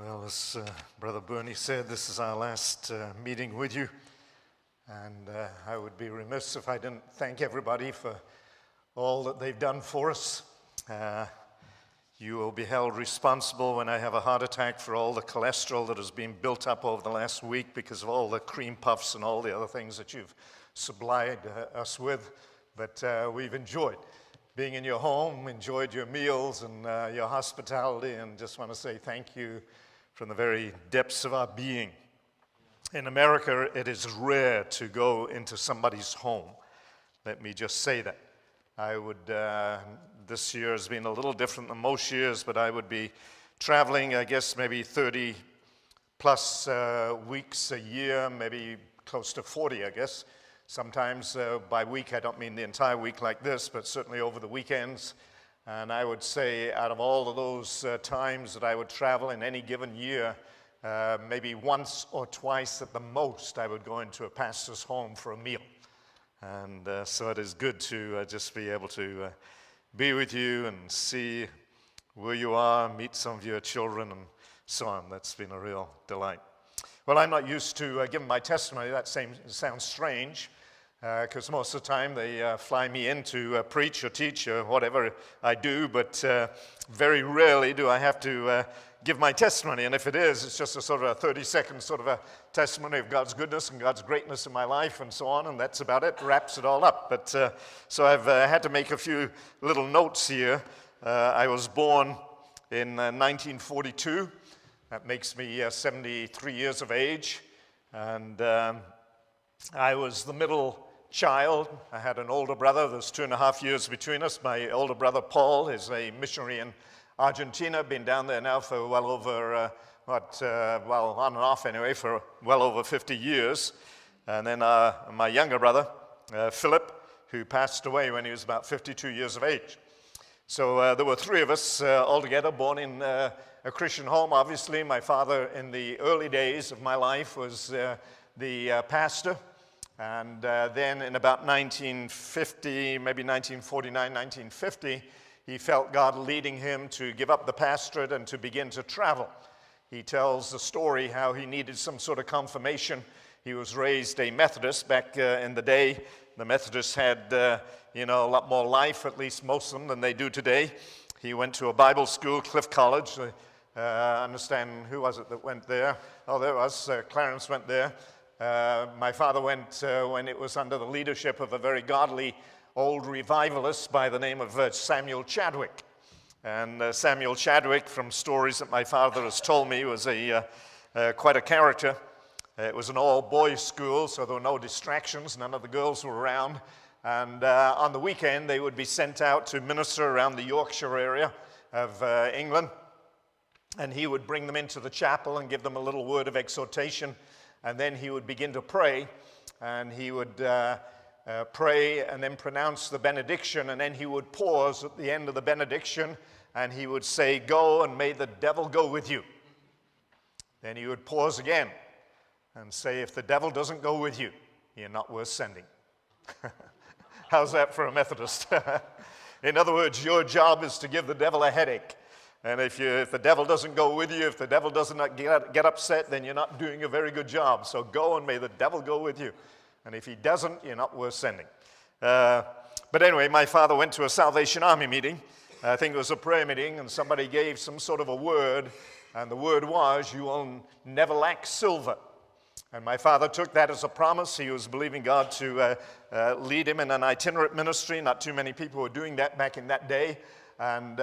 Well, as Brother Bernie said, this is our last meeting with you, and I would be remiss if I didn't thank everybody for all that they've done for us. You will be held responsible when I have a heart attack for all the cholesterol that has been built up over the last week because of all the cream puffs and all the other things that you've supplied us with. But we've enjoyed being in your home, enjoyed your meals and your hospitality, and just want to say thank you from the very depths of our being. In America, it is rare to go into somebody's home. Let me just say that. I would, this year has been a little different than most years, but I would be traveling, I guess, maybe 30 plus weeks a year, maybe close to 40, I guess. Sometimes by week, I don't mean the entire week like this, but certainly over the weekends. And I would say out of all of those times that I would travel in any given year, maybe once or twice at the most, I would go into a pastor's home for a meal. And so it is good to just be able to be with you and see where you are, meet some of your children and so on. That's been a real delight. Well, I'm not used to giving my testimony. That sounds strange. Because most of the time they fly me in to preach or teach or whatever I do, but very rarely do I have to give my testimony. And if it is, it's just a sort of a 30-second sort of a testimony of God's goodness and God's greatness in my life and so on, and that's about it, wraps it all up. But so I've had to make a few little notes here. I was born in 1942. That makes me 73 years of age, and I was the middle child. I had an older brother. There's 2.5 years between us. My older brother, Paul, is a missionary in Argentina. Been down there now for well over, well, on and off anyway, for well over 50 years. And then my younger brother, Philip, who passed away when he was about 52 years of age. So there were three of us altogether, born in a Christian home. Obviously, my father in the early days of my life was the pastor. And then in about 1950, maybe 1949, 1950, he felt God leading him to give up the pastorate and to begin to travel. He tells the story how he needed some sort of confirmation. He was raised a Methodist back in the day. The Methodists had, a lot more life, at least most of them, than they do today. He went to a Bible school, Cliff College. I understand, who was it that went there? Oh, there it was. Clarence went there. My father went when it was under the leadership of a very godly old revivalist by the name of Samuel Chadwick. And Samuel Chadwick, from stories that my father has told me, was quite a character. It was an all-boys school, so there were no distractions. None of the girls were around. And on the weekend, they would be sent out to minister around the Yorkshire area of England. And he would bring them into the chapel and give them a little word of exhortation. And then he would begin to pray, and he would pray and then pronounce the benediction, and then he would pause at the end of the benediction, and he would say, "Go, and may the devil go with you." Then he would pause again and say, "If the devil doesn't go with you, you're not worth sending." How's that for a Methodist? In other words, your job is to give the devil a headache. And if the devil doesn't go with you, if the devil doesn't get upset, then you're not doing a very good job. So go, and may the devil go with you. And if he doesn't, you're not worth sending. But anyway, my father went to a Salvation Army meeting. I think it was a prayer meeting, and somebody gave some sort of a word. And the word was, "You will never lack silver." And my father took that as a promise. He was believing God to lead him in an itinerant ministry. Not too many people were doing that back in that day. And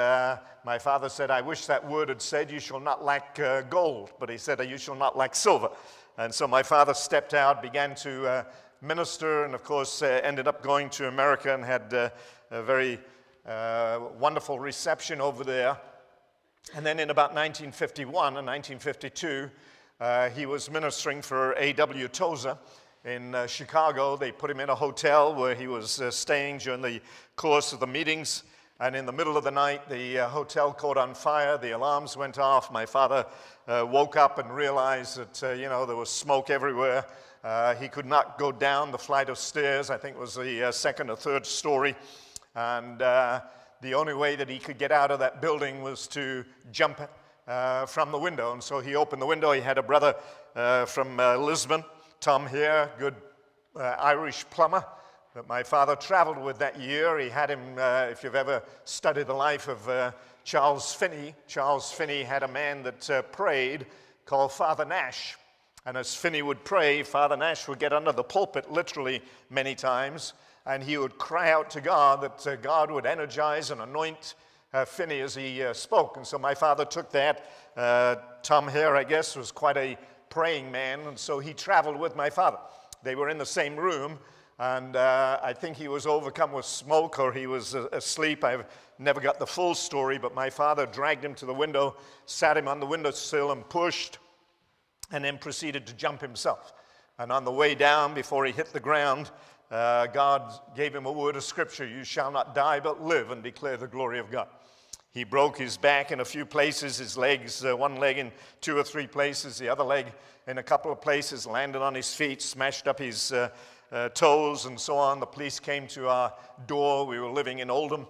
my father said, "I wish that word had said, you shall not lack gold." But he said, "You shall not lack silver." And so my father stepped out, began to minister, and of course ended up going to America and had a very wonderful reception over there. And then in about 1951 and 1952, he was ministering for A.W. Tozer in Chicago. They put him in a hotel where he was staying during the course of the meetings. And in the middle of the night, the hotel caught on fire. The alarms went off. My father woke up and realized that, there was smoke everywhere. He could not go down the flight of stairs. I think it was the second or third story. And the only way that he could get out of that building was to jump from the window. And so he opened the window. He had a brother from Lisbon, Tom here, good Irish plumber that my father traveled with that year. He had him, if you've ever studied the life of Charles Finney had a man that prayed called Father Nash. And as Finney would pray, Father Nash would get under the pulpit literally many times, and he would cry out to God that God would energize and anoint Finney as he spoke. And so my father took that. Tom Hare, I guess, was quite a praying man, and so he traveled with my father. They were in the same room, and I think he was overcome with smoke or he was asleep. I've never got the full story, but my father dragged him to the window, sat him on the windowsill and pushed, and then proceeded to jump himself. And on the way down, before he hit the ground, God gave him a word of scripture: "You shall not die but live and declare the glory of God." He broke his back in a few places, his legs, one leg in 2 or 3 places, the other leg in a couple of places, landed on his feet, smashed up his toes and so on. The police came to our door. We were living in Oldham,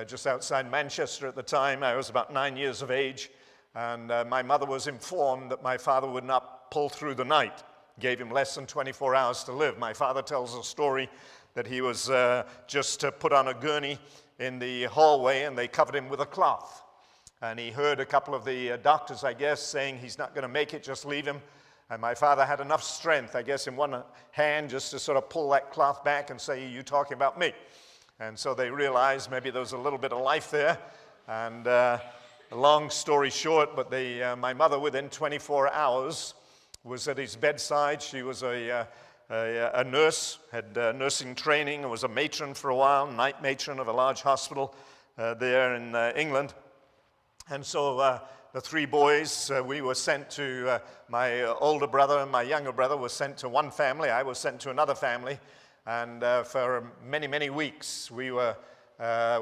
just outside Manchester at the time. I was about 9 years of age. And my mother was informed that my father would not pull through the night. Gave him less than 24 hours to live. My father tells a story that he was just put on a gurney in the hallway and they covered him with a cloth. And he heard a couple of the doctors, I guess, saying he's not going to make it, just leave him. And my father had enough strength, I guess, in one hand just to sort of pull that cloth back and say, "Are you talking about me?" And so they realized maybe there was a little bit of life there. And long story short, but my mother, within 24 hours, was at his bedside. She was a nurse, had nursing training, and was a matron for a while, night matron of a large hospital there in England. And so the 3 boys, we were sent to, my older brother and my younger brother were sent to one family. I was sent to another family. And for many, many weeks, we were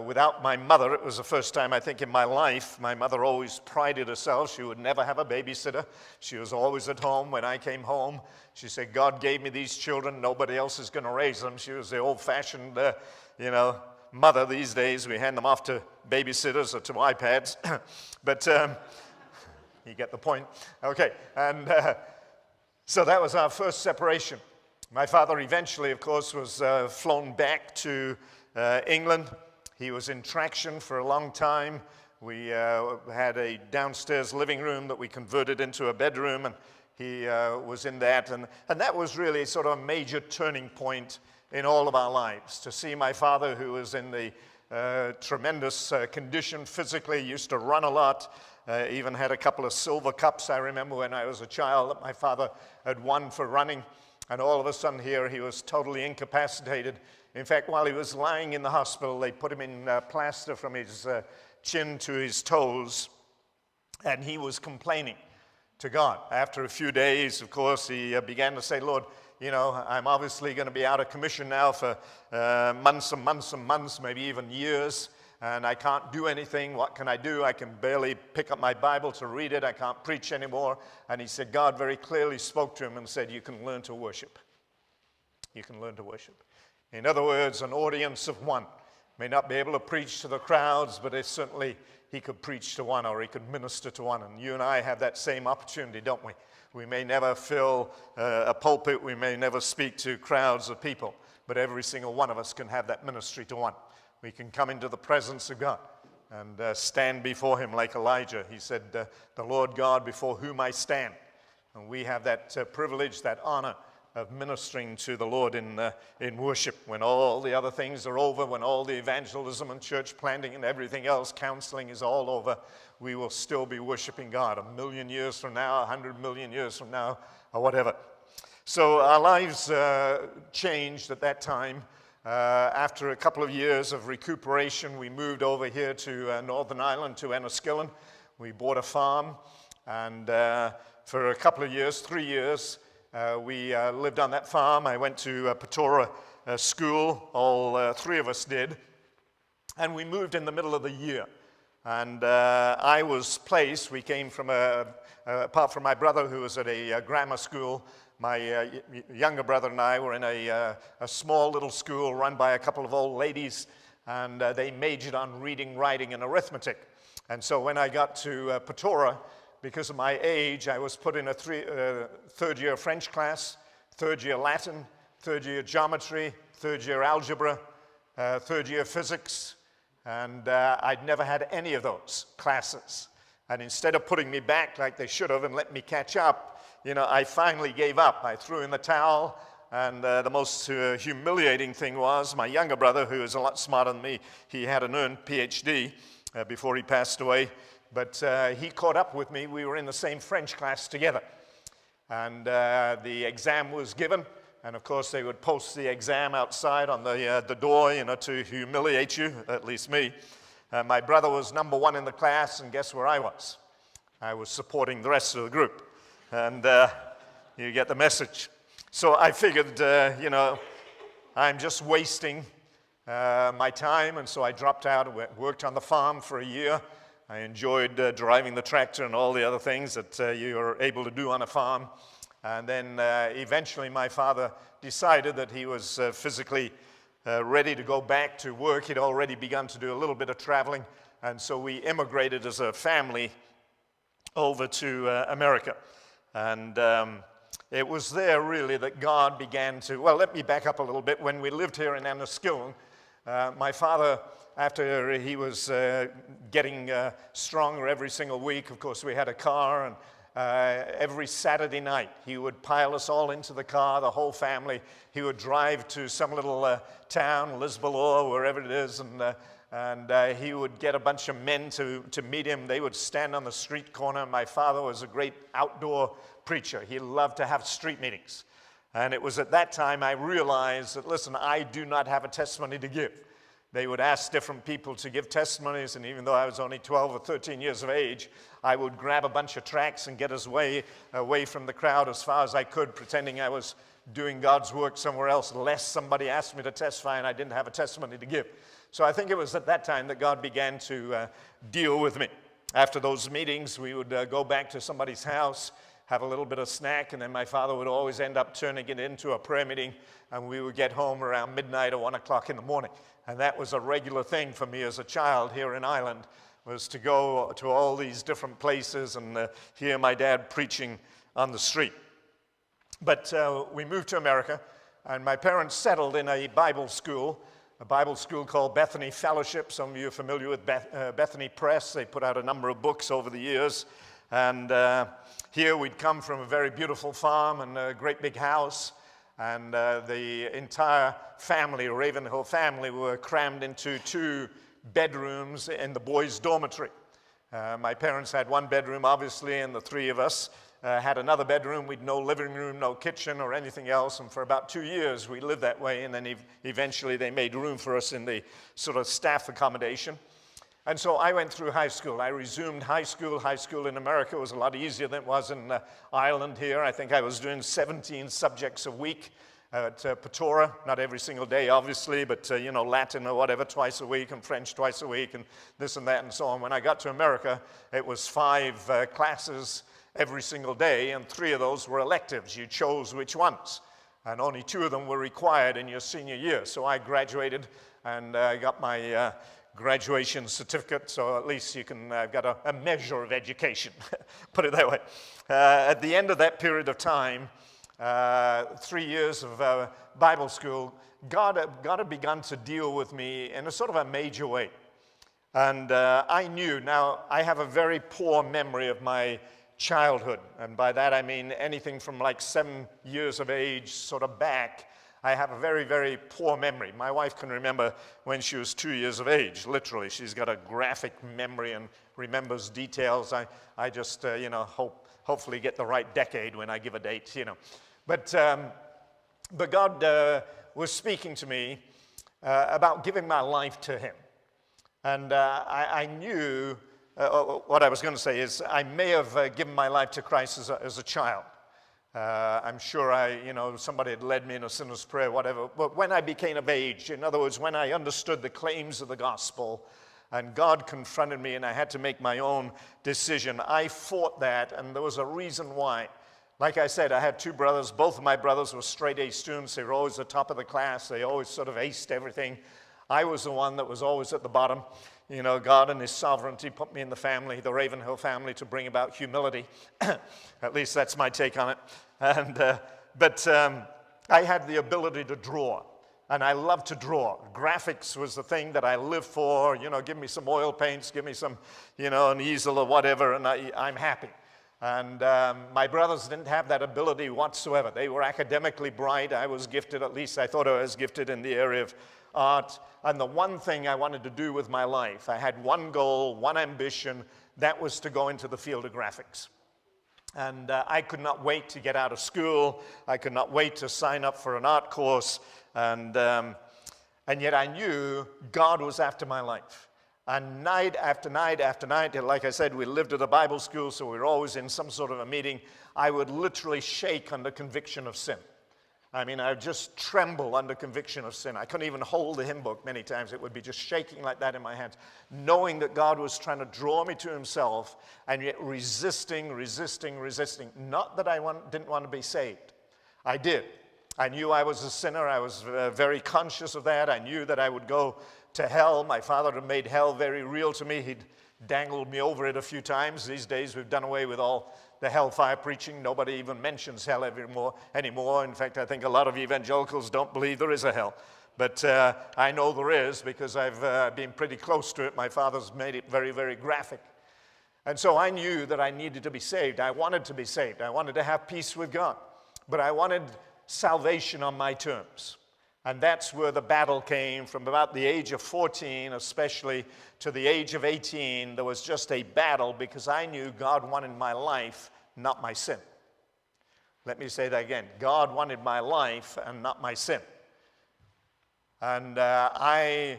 without my mother. It was the first time, I think, in my life. My mother always prided herself. She would never have a babysitter. She was always at home when I came home. She said, "God gave me these children. Nobody else is going to raise them." She was the old-fashioned, mother these days. We hand them off to babysitters or to iPads. But you get the point. Okay, and so that was our first separation. My father eventually, of course, was flown back to England. He was in traction for a long time. We had a downstairs living room that we converted into a bedroom, and he was in that. And that was really sort of a major turning point in all of our lives. To see my father, who was in the tremendous condition physically, used to run a lot, even had a couple of silver cups, I remember when I was a child, that my father had won for running. And all of a sudden here, he was totally incapacitated. In fact, while he was lying in the hospital, they put him in plaster from his chin to his toes, and he was complaining to God. After a few days, of course, he began to say, "Lord, I'm obviously going to be out of commission now for months and months and months, maybe even years, and I can't do anything. What can I do? I can barely pick up my Bible to read it. I can't preach anymore." And he said God very clearly spoke to him and said, "You can learn to worship. You can learn to worship." In other words, an audience of one. May not be able to preach to the crowds, but certainly he could preach to one, or he could minister to one. And you and I have that same opportunity, don't we? We may never fill a pulpit, we may never speak to crowds of people, but every single one of us can have that ministry to one. We can come into the presence of God and stand before him like Elijah. He said, "The Lord God before whom I stand." And we have that privilege, that honor of ministering to the Lord in worship. When all the other things are over, when all the evangelism and church planting and everything else, counseling is all over, we will still be worshiping God 1,000,000 years from now, 100 million years from now, or whatever. So our lives changed at that time. After a couple of years of recuperation, we moved over here to Northern Ireland, to Enniskillen. We bought a farm, and for a couple of years, 3 years, we lived on that farm. I went to Patora school, all 3 of us did, and we moved in the middle of the year. And I was placed, we came from apart from my brother who was at a grammar school, my younger brother and I were in a small little school run by a couple of old ladies, and they majored on reading, writing, and arithmetic. And so when I got to Patora, because of my age, I was put in a third-year French class, third-year Latin, third-year geometry, third-year algebra, third-year physics, and I'd never had any of those classes. And instead of putting me back like they should have and let me catch up, I finally gave up. I threw in the towel, and the most humiliating thing was my younger brother, who is a lot smarter than me, he had an earned PhD before he passed away, but he caught up with me. We were in the same French class together. And the exam was given, and of course they would post the exam outside on the door, to humiliate you, at least me. My brother was number one in the class, and guess where I was? I was supporting the rest of the group. And you get the message. So I figured, I'm just wasting my time, and so I dropped out and worked on the farm for a year. I enjoyed driving the tractor and all the other things that you are able to do on a farm. And then eventually my father decided that he was physically ready to go back to work. He'd already begun to do a little bit of traveling, and so we immigrated as a family over to America. And it was there really that God began to, well, let me back up a little bit. When we lived here in Enniskillen, my father, after he was getting stronger every single week, of course we had a car, and every Saturday night he would pile us all into the car, the whole family. He would drive to some little town, Lisbon or wherever it is, and he would get a bunch of men to meet him. They would stand on the street corner. My father was a great outdoor preacher. He loved to have street meetings. And it was at that time I realized that, listen, I do not have a testimony to give. They would ask different people to give testimonies, and even though I was only 12 or 13 years of age, I would grab a bunch of tracts and get us away from the crowd as far as I could, pretending I was doing God's work somewhere else, lest somebody asked me to testify and I didn't have a testimony to give. So I think it was at that time that God began to deal with me. After those meetings, we would go back to somebody's house, have a little bit of snack, and then my father would always end up turning it into a prayer meeting, and we would get home around midnight or 1 o'clock in the morning. And that was a regular thing for me as a child here in Ireland, was to go to all these different places and hear my dad preaching on the street. But we moved to America, and my parents settled in a Bible school called Bethany Fellowship. Some of you are familiar with Bethany Press. They put out a number of books over the years. And here we'd come from a very beautiful farm and a great big house. And the entire family, Ravenhill family, were crammed into 2 bedrooms in the boys' dormitory. My parents had 1 bedroom, obviously, and the 3 of us had another bedroom. We'd no living room, no kitchen or anything else. And for about 2 years, we lived that way. And then eventually they made room for us in the sort of staff accommodation. And so I went through high school. I resumed high school. High school in America was a lot easier than it was in Ireland here. I think I was doing 17 subjects a week at Patora. Not every single day, obviously, but, Latin or whatever twice a week, and French twice a week, and this and that and so on. When I got to America, it was 5 classes every single day, and 3 of those were electives. You chose which ones, and only 2 of them were required in your senior year. So I graduated and got my graduation certificate, so at least you can got a measure of education, put it that way. At the end of that period of time, 3 years of Bible school, God had begun to deal with me in a sort of a major way. And I knew, now I have a very poor memory of my childhood, and by that I mean anything from like 7 years of age sort of back. I have a very, very poor memory. My wife can remember when she was 2 years of age, literally. She's got a graphic memory and remembers details. I just, hopefully get the right decade when I give a date, But God was speaking to me about giving my life to Him. And I knew, what I was going to say is, I may have given my life to Christ as a child. I'm sure somebody had led me in a sinner's prayer, whatever. But when I became of age, in other words, when I understood the claims of the gospel, and God confronted me and I had to make my own decision, I fought that, and there was a reason why. Like I said, I had 2 brothers. Both of my brothers were straight-A students. They were always the top of the class. They always sort of aced everything. I was the one that was always at the bottom. God and his sovereignty put me in the family, the Ravenhill family, to bring about humility. At least that's my take on it. But I had the ability to draw, and I love to draw. Graphics was the thing that I lived for. Give me some oil paints, give me some, an easel or whatever, and I'm happy. And my brothers didn't have that ability whatsoever. They were academically bright. I was gifted, at least I thought I was gifted in the area of art. And the one thing I wanted to do with my life, I had one goal, one ambition, that was to go into the field of graphics. And I could not wait to get out of school. I could not wait to sign up for an art course. And yet I knew God was after my life. And night after night after night, like I said, we lived at a Bible school, so we were always in some sort of a meeting. I would literally shake under conviction of sin. I mean, I would just tremble under conviction of sin. I couldn't even hold the hymn book many times. It would be just shaking like that in my hands, knowing that God was trying to draw me to himself, and yet resisting. Not that I didn't want to be saved. I did. I knew I was a sinner. I was very conscious of that. I knew that I would go to hell. My father had made hell very real to me. He'd dangled me over it a few times. These days, we've done away with all the hellfire preaching. Nobody even mentions hell anymore. In fact, I think a lot of evangelicals don't believe there is a hell. But I know there is, because I've been pretty close to it. My father's made it very, very graphic. And so I knew that I needed to be saved. I wanted to be saved. I wanted to have peace with God. But I wanted salvation on my terms. And that's where the battle came. From about the age of 14, especially, to the age of 18, there was just a battle, because I knew God wanted my life, not my sin. Let me say that again. God wanted my life and not my sin. And I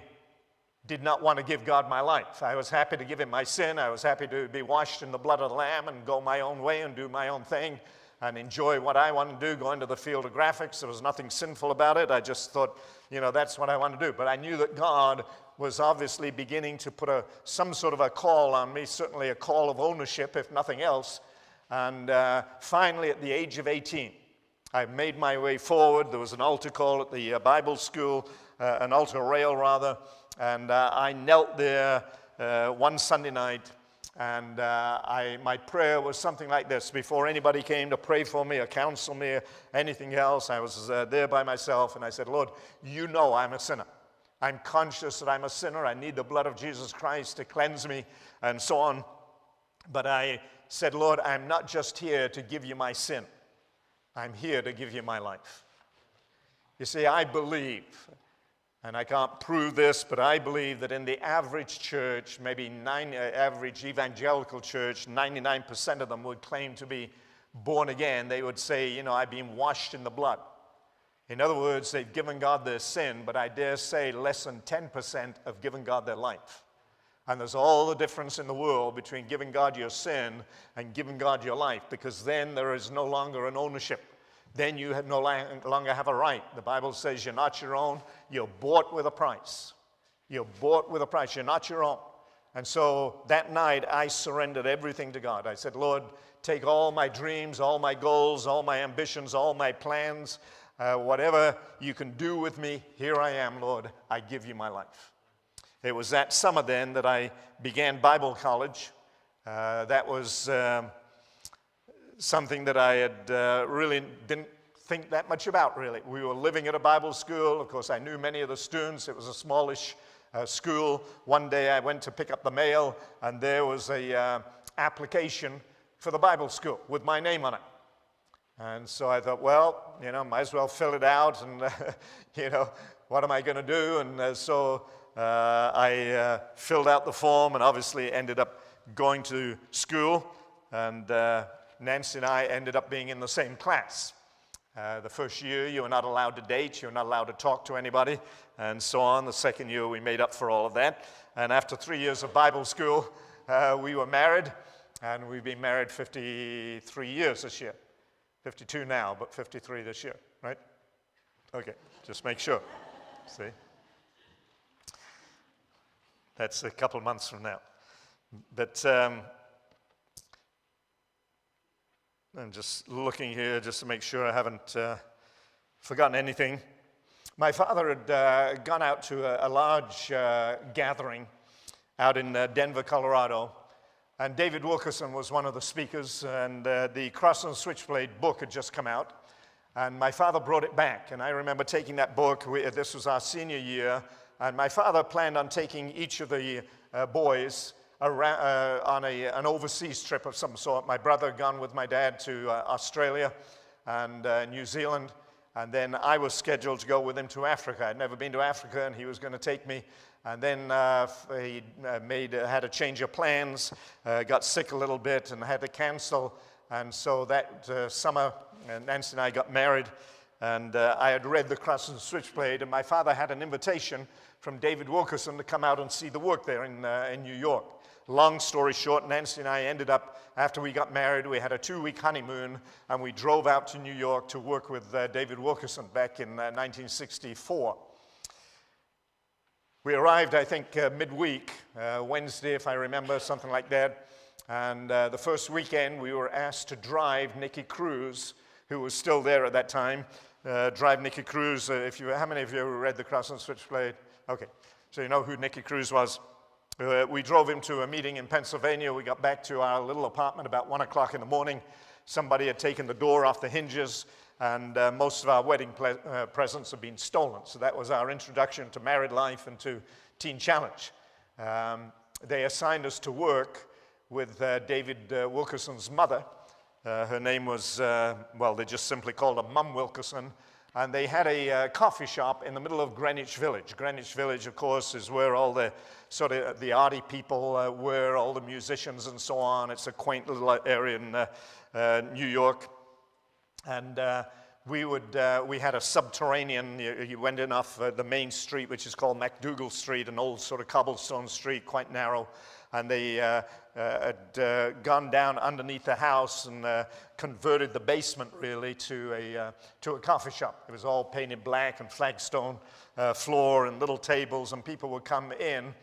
did not want to give God my life. I was happy to give him my sin. I was happy to be washed in the blood of the Lamb and go my own way and do my own thing and enjoy what I want to do, go into the field of graphics. There was nothing sinful about it. I just thought, that's what I want to do. But I knew that God was obviously beginning to put some sort of a call on me, certainly a call of ownership, if nothing else. And finally, at the age of 18, I made my way forward. There was an altar call at the Bible school, an altar rail rather, and I knelt there one Sunday night. And my prayer was something like this. Before anybody came to pray for me or counsel me or anything else, I was there by myself, and I said, Lord, you know I'm a sinner. I'm conscious that I'm a sinner. I need the blood of Jesus Christ to cleanse me, and so on. But I said, Lord, I'm not just here to give you my sin. I'm here to give you my life. You see, I believe, and I can't prove this, but I believe that in the average church, maybe average evangelical church, 99% of them would claim to be born again. They would say, I've been washed in the blood. In other words, they've given God their sin, but I dare say less than 10% have given God their life. And there's all the difference in the world between giving God your sin and giving God your life, because then there is no longer an ownership. Then you no longer have a right. The Bible says you're not your own. You're bought with a price. You're bought with a price. You're not your own. And so that night, I surrendered everything to God. I said, Lord, take all my dreams, all my goals, all my ambitions, all my plans, whatever you can do with me, here I am, Lord. I give you my life. It was that summer then that I began Bible college. That was something that I had really didn't think that much about, really. We were living at a Bible school. Of course, I knew many of the students. It was a smallish school. One day I went to pick up the mail, and there was a application for the Bible school with my name on it. And so I thought, well, might as well fill it out, and, what am I going to do? And so I filled out the form and obviously ended up going to school, and Nancy and I ended up being in the same class. The first year, you were not allowed to date. You were not allowed to talk to anybody, and so on. The second year, we made up for all of that. And after 3 years of Bible school, we were married, and we've been married 53 years this year. 52 now, but 53 this year, right? Okay, just make sure. See? That's a couple months from now. But I'm just looking here just to make sure I haven't forgotten anything. My father had gone out to a large gathering, out in Denver, Colorado. And David Wilkerson was one of the speakers, and the Cross and Switchblade book had just come out. And my father brought it back, and I remember taking that book. This was our senior year, and my father planned on taking each of the boys around, on an overseas trip of some sort. My brother had gone with my dad to Australia and New Zealand, and then I was scheduled to go with him to Africa. I'd never been to Africa, and he was going to take me. And then he had a change of plans, got sick a little bit, and had to cancel. And so that summer, Nancy and I got married, and I had read The Cross and Switchblade, and my father had an invitation from David Wilkerson to come out and see the work there in New York. Long story short, Nancy and I ended up, after we got married, we had a 2-week honeymoon, and we drove out to New York to work with David Wilkerson back in 1964. We arrived, I think, midweek, Wednesday, if I remember, something like that. And the first weekend, we were asked to drive Nicky Cruz, who was still there at that time. Drive Nicky Cruz. How many of you ever read The Cross and Switchblade? Okay, so you know who Nicky Cruz was. We drove him to a meeting in Pennsylvania. We got back to our little apartment about 1 o'clock in the morning. Somebody had taken the door off the hinges, and most of our wedding presents had been stolen. So that was our introduction to married life and to Teen Challenge. They assigned us to work with David Wilkerson's mother. Her name was, they just simply called her Mum Wilkerson. And they had a coffee shop in the middle of Greenwich Village. Greenwich Village, of course, is where all the sort of the arty people were, all the musicians and so on. It's a quaint little area in New York. And we had a subterranean. You went in off the main street, which is called MacDougall Street, an old sort of cobblestone street, quite narrow. And they had gone down underneath the house and converted the basement really to a coffee shop. It was all painted black and flagstone floor and little tables, and people would come in,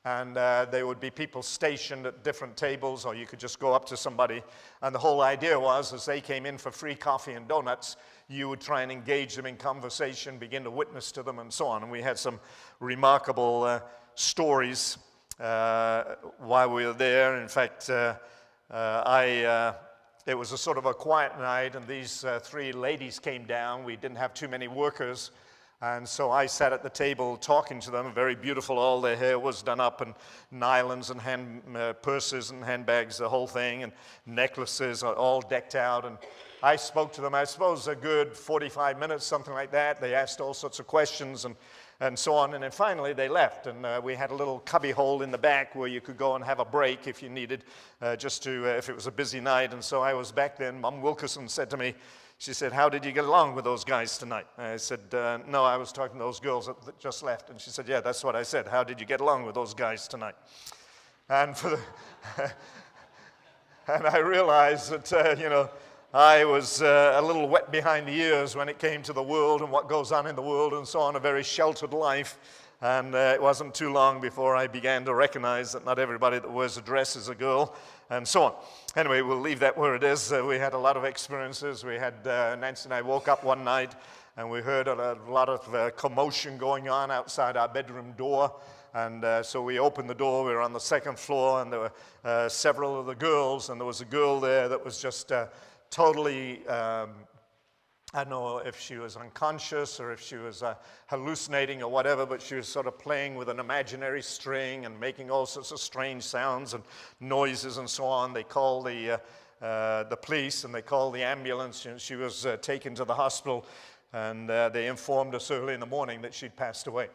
and there would be people stationed at different tables, or you could just go up to somebody. And the whole idea was, as they came in for free coffee and donuts, you would try and engage them in conversation, begin to witness to them, and so on. And we had some remarkable stories while we were there. In fact, it was a sort of a quiet night, and these 3 ladies came down. We didn't have too many workers, and so I sat at the table talking to them. Very beautiful. All their hair was done up, and nylons and purses and handbags, the whole thing, and necklaces all decked out. And I spoke to them, I suppose, a good 45 minutes, something like that. They asked all sorts of questions and so on, and then finally they left, and we had a little cubby hole in the back where you could go and have a break if you needed, just to, if it was a busy night. And so I was back then. Mum Wilkerson said to me, she said, "How did you get along with those guys tonight?" I said, "No, I was talking to those girls that just left." And she said, "Yeah, that's what I said. How did you get along with those guys tonight?" And and I realized that, I was a little wet behind the ears when it came to the world and what goes on in the world and so on, a very sheltered life. And it wasn't too long before I began to recognize that not everybody that wears a dress is a girl, and so on. Anyway, we'll leave that where it is. We had a lot of experiences. We had, Nancy and I woke up one night, and we heard a lot of commotion going on outside our bedroom door. And so we opened the door. We were on the 2nd floor, and there were several of the girls, and there was a girl there that was just totally, I don't know if she was unconscious or if she was hallucinating or whatever, but she was sort of playing with an imaginary string and making all sorts of strange sounds and noises and so on. They called the police, and they called the ambulance, and she was taken to the hospital, and they informed us early in the morning that she'd passed away.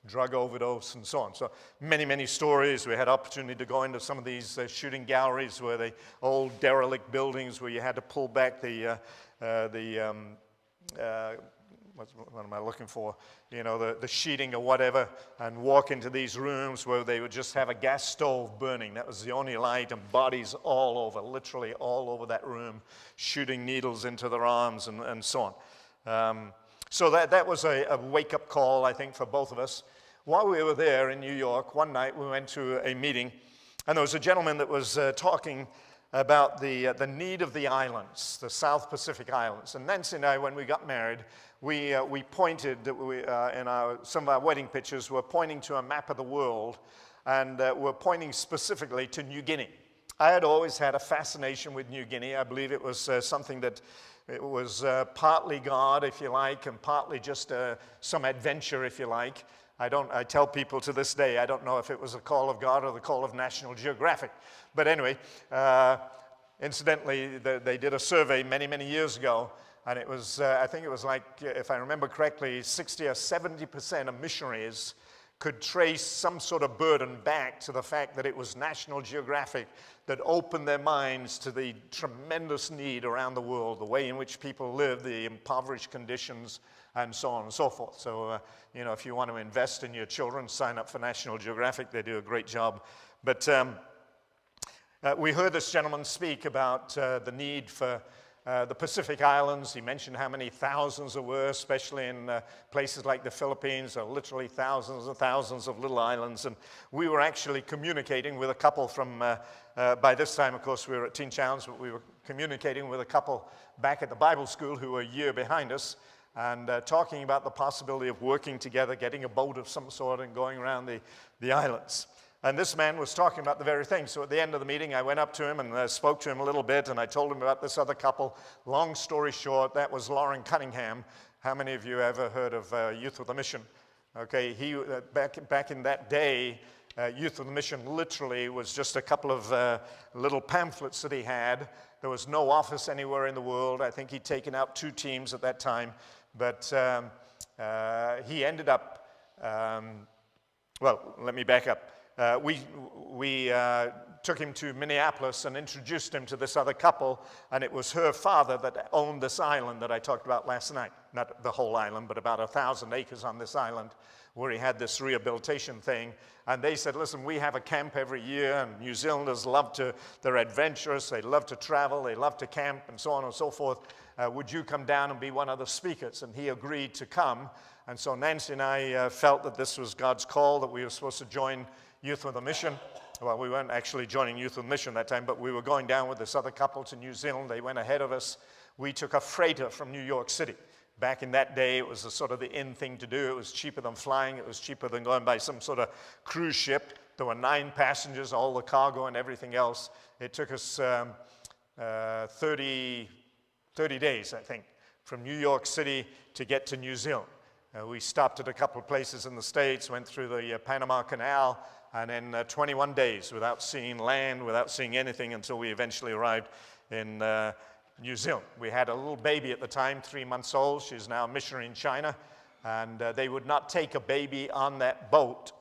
Drug overdose and so on. So many, many stories. We had opportunity to go into some of these shooting galleries, where the old derelict buildings where you had to pull back what am I looking for? The sheeting or whatever, and walk into these rooms where they would just have a gas stove burning. That was the only light, and bodies all over, literally all over that room, shooting needles into their arms and so on. So that was a wake-up call, I think, for both of us. While we were there in New York, one night we went to a meeting, and there was a gentleman that was talking about the need of the islands, the South Pacific Islands. And Nancy and I, when we got married, we pointed, some of our wedding pictures were pointing to a map of the world, and we're pointing specifically to New Guinea. I had always had a fascination with New Guinea. I believe it was something that it was partly God, if you like, and partly just some adventure, if you like. I tell people to this day, I don't know if it was a call of God or the call of National Geographic. But anyway, incidentally, they did a survey many, many years ago, and it was, I think it was like, if I remember correctly, 60 or 70% of missionaries could trace some sort of burden back to the fact that it was National Geographic that opened their minds to the tremendous need around the world, the way in which people live, the impoverished conditions, and so on and so forth. So, if you want to invest in your children, sign up for National Geographic. They do a great job. But we heard this gentleman speak about the need for the Pacific Islands. He mentioned how many thousands there were, especially in places like the Philippines. There are literally thousands and thousands of little islands. And we were actually communicating with a couple from, by this time, of course, we were at Teen Challenge, but we were communicating with a couple back at the Bible school who were a year behind us, and talking about the possibility of working together, getting a boat of some sort and going around the islands. And this man was talking about the very thing. So at the end of the meeting, I went up to him and spoke to him a little bit, and I told him about this other couple. Long story short, that was Lauren Cunningham. How many of you ever heard of Youth with a Mission? Okay, he back in that day, Youth with a Mission literally was just a couple of little pamphlets that he had. There was no office anywhere in the world. I think he'd taken out 2 teams at that time. But he ended up, well, let me back up. We took him to Minneapolis and introduced him to this other couple, and it was her father that owned this island that I talked about last night. Not the whole island, but about 1,000 acres on this island where he had this rehabilitation thing. And they said, listen, we have a camp every year, and New Zealanders they're adventurous, they love to travel, they love to camp, and so on and so forth. Would you come down and be one of the speakers? And he agreed to come. And so Nancy and I felt that this was God's call, that we were supposed to join Youth with a Mission. Well, we weren't actually joining Youth with a Mission that time, but we were going down with this other couple to New Zealand. They went ahead of us. We took a freighter from New York City. Back in that day, it was sort of the in thing to do. It was cheaper than flying. It was cheaper than going by some sort of cruise ship. There were 9 passengers, all the cargo and everything else. It took us 30 days, I think, from New York City to get to New Zealand. We stopped at a couple of places in the States, went through the Panama Canal, and in 21 days without seeing land, without seeing anything until we eventually arrived in New Zealand. We had a little baby at the time, 3 months old. She's now a missionary in China, and they would not take a baby on that boat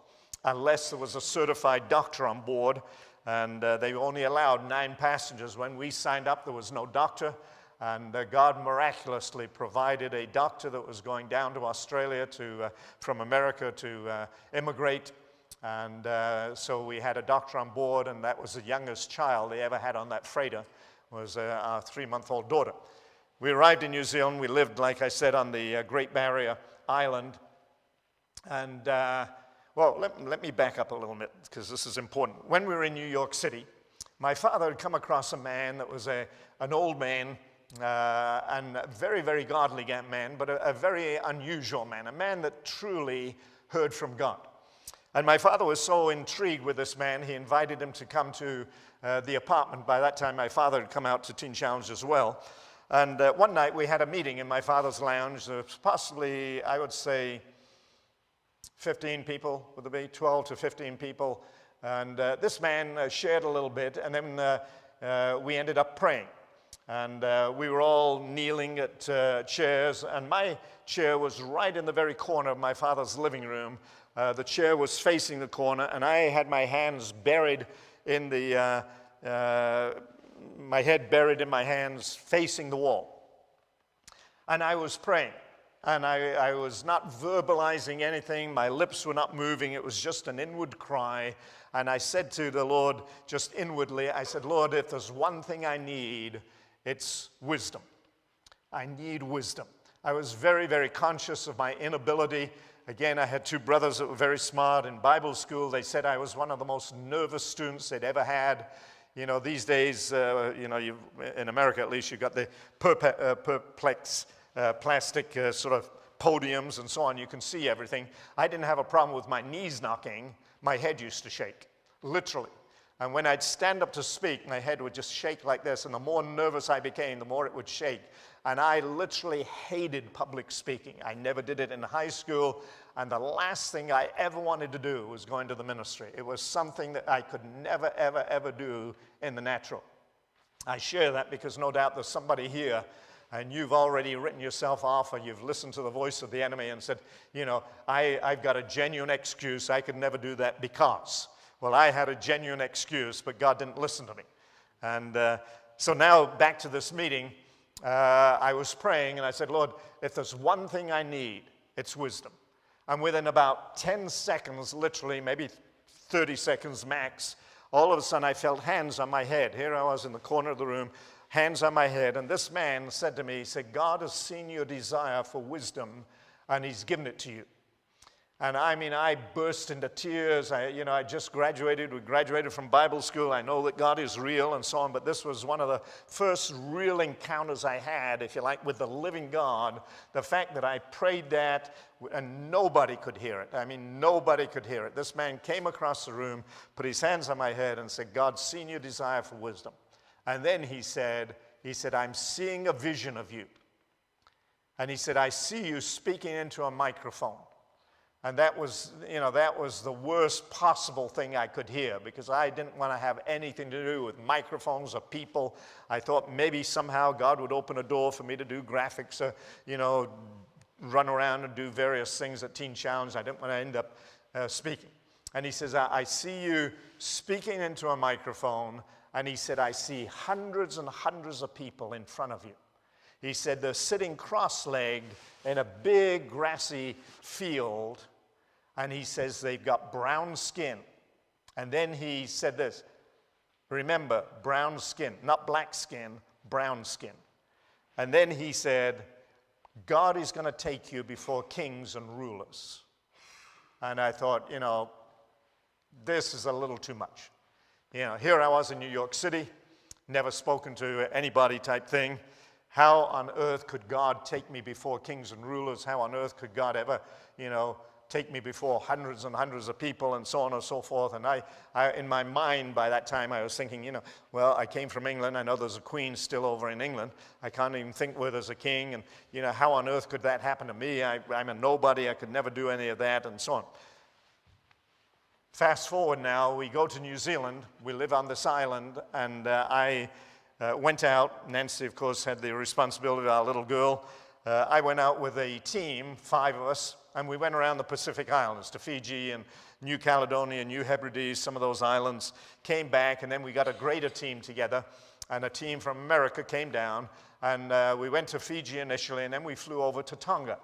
unless there was a certified doctor on board, and they only allowed 9 passengers. When we signed up, there was no doctor, and God miraculously provided a doctor that was going down to Australia from America to immigrate. And so we had a doctor on board, and that was the youngest child they ever had on that freighter, was our 3-month-old daughter. We arrived in New Zealand. We lived, like I said, on the Great Barrier Island. And, well, let me back up a little bit, because this is important. When we were in New York City, my father had come across a man that was an old man, and a very, very godly man, but a very unusual man, a man that truly heard from God. And my father was so intrigued with this man, he invited him to come to the apartment. By that time, my father had come out to Teen Challenge as well. And one night, we had a meeting in my father's lounge. There was possibly, I would say, 15 people, would there be 12 to 15 people. And this man shared a little bit, and then we ended up praying. And we were all kneeling at chairs, and my chair was right in the very corner of my father's living room. The chair was facing the corner, and I had my hands buried in my head buried in my hands facing the wall. And I was praying, and I was not verbalizing anything. My lips were not moving. It was just an inward cry. And I said to the Lord, just inwardly, I said, Lord, if there's one thing I need, it's wisdom. I need wisdom. I was very, very conscious of my inability. Again, I had 2 brothers that were very smart in Bible school. They said I was one of the most nervous students they'd ever had. You know, these days, in America at least, you've got the perplex plastic sort of podiums and so on. You can see everything. I didn't have a problem with my knees knocking, my head used to shake, literally. And when I'd stand up to speak, my head would just shake like this. And the more nervous I became, the more it would shake. And I literally hated public speaking. I never did it in high school. And the last thing I ever wanted to do was go into the ministry. It was something that I could never, ever, ever do in the natural. I share that because no doubt there's somebody here and you've already written yourself off, or you've listened to the voice of the enemy and said, you know, I've got a genuine excuse. I could never do that because. Well, I had a genuine excuse, but God didn't listen to me. And so now back to this meeting, I was praying and I said, Lord, if there's one thing I need, it's wisdom. And within about 10 seconds, literally, maybe 30 seconds max, all of a sudden I felt hands on my head. Here I was in the corner of the room, hands on my head. And this man said to me, he said, God has seen your desire for wisdom and he's given it to you. And I mean, I burst into tears. I just graduated. We graduated from Bible school. I know that God is real and so on, but this was one of the first real encounters I had, if you like, with the living God. The fact that I prayed that and nobody could hear it. I mean, nobody could hear it. This man came across the room, put his hands on my head and said, God's seen your desire for wisdom. And then he said, I'm seeing a vision of you. And he said, I see you speaking into a microphone. And that was the worst possible thing I could hear because I didn't want to have anything to do with microphones or people. I thought maybe somehow God would open a door for me to do graphics or, run around and do various things at Teen Challenge. I didn't want to end up speaking. And he says, I see you speaking into a microphone. And he said, I see hundreds and hundreds of people in front of you. He said, they're sitting cross-legged in a big grassy field. And he says they've got brown skin. And then he said this, remember, brown skin, not black skin, brown skin. And then he said, God is going to take you before kings and rulers. And I thought, this is a little too much. Here I was in New York City, never spoken to anybody type thing. How on earth could God take me before kings and rulers? How on earth could God ever, take me before hundreds and hundreds of people and so on and so forth? And I in my mind by that time, I was thinking, well, I came from England. I know there's a queen still over in England. I can't even think where there's a king. And, how on earth could that happen to me? I'm a nobody. I could never do any of that and so on. Fast forward now, we go to New Zealand. We live on this island. And I went out. Nancy, of course, had the responsibility of our little girl. I went out with a team, 5 of us, and we went around the Pacific Islands to Fiji and New Caledonia, New Hebrides, some of those islands, came back, and then we got a greater team together, and a team from America came down, and we went to Fiji initially, and then we flew over to Tonga.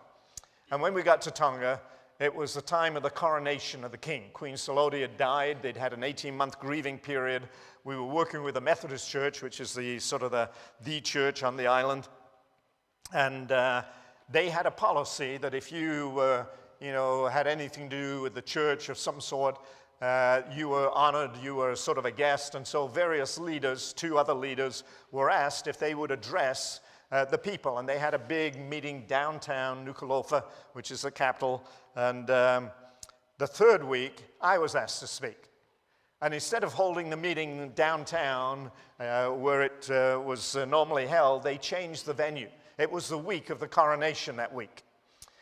And when we got to Tonga, it was the time of the coronation of the king. Queen Saloti had died. They'd had an 18-month grieving period. We were working with the Methodist Church, which is the church on the island. And they had a policy that if you had anything to do with the church of some sort, you were honored, you were sort of a guest. And so various leaders, 2 other leaders, were asked if they would address the people. And they had a big meeting downtown Nuku'alofa, which is the capital. And the 3rd week, I was asked to speak. And instead of holding the meeting downtown where it was normally held, they changed the venue. It was the week of the coronation that week.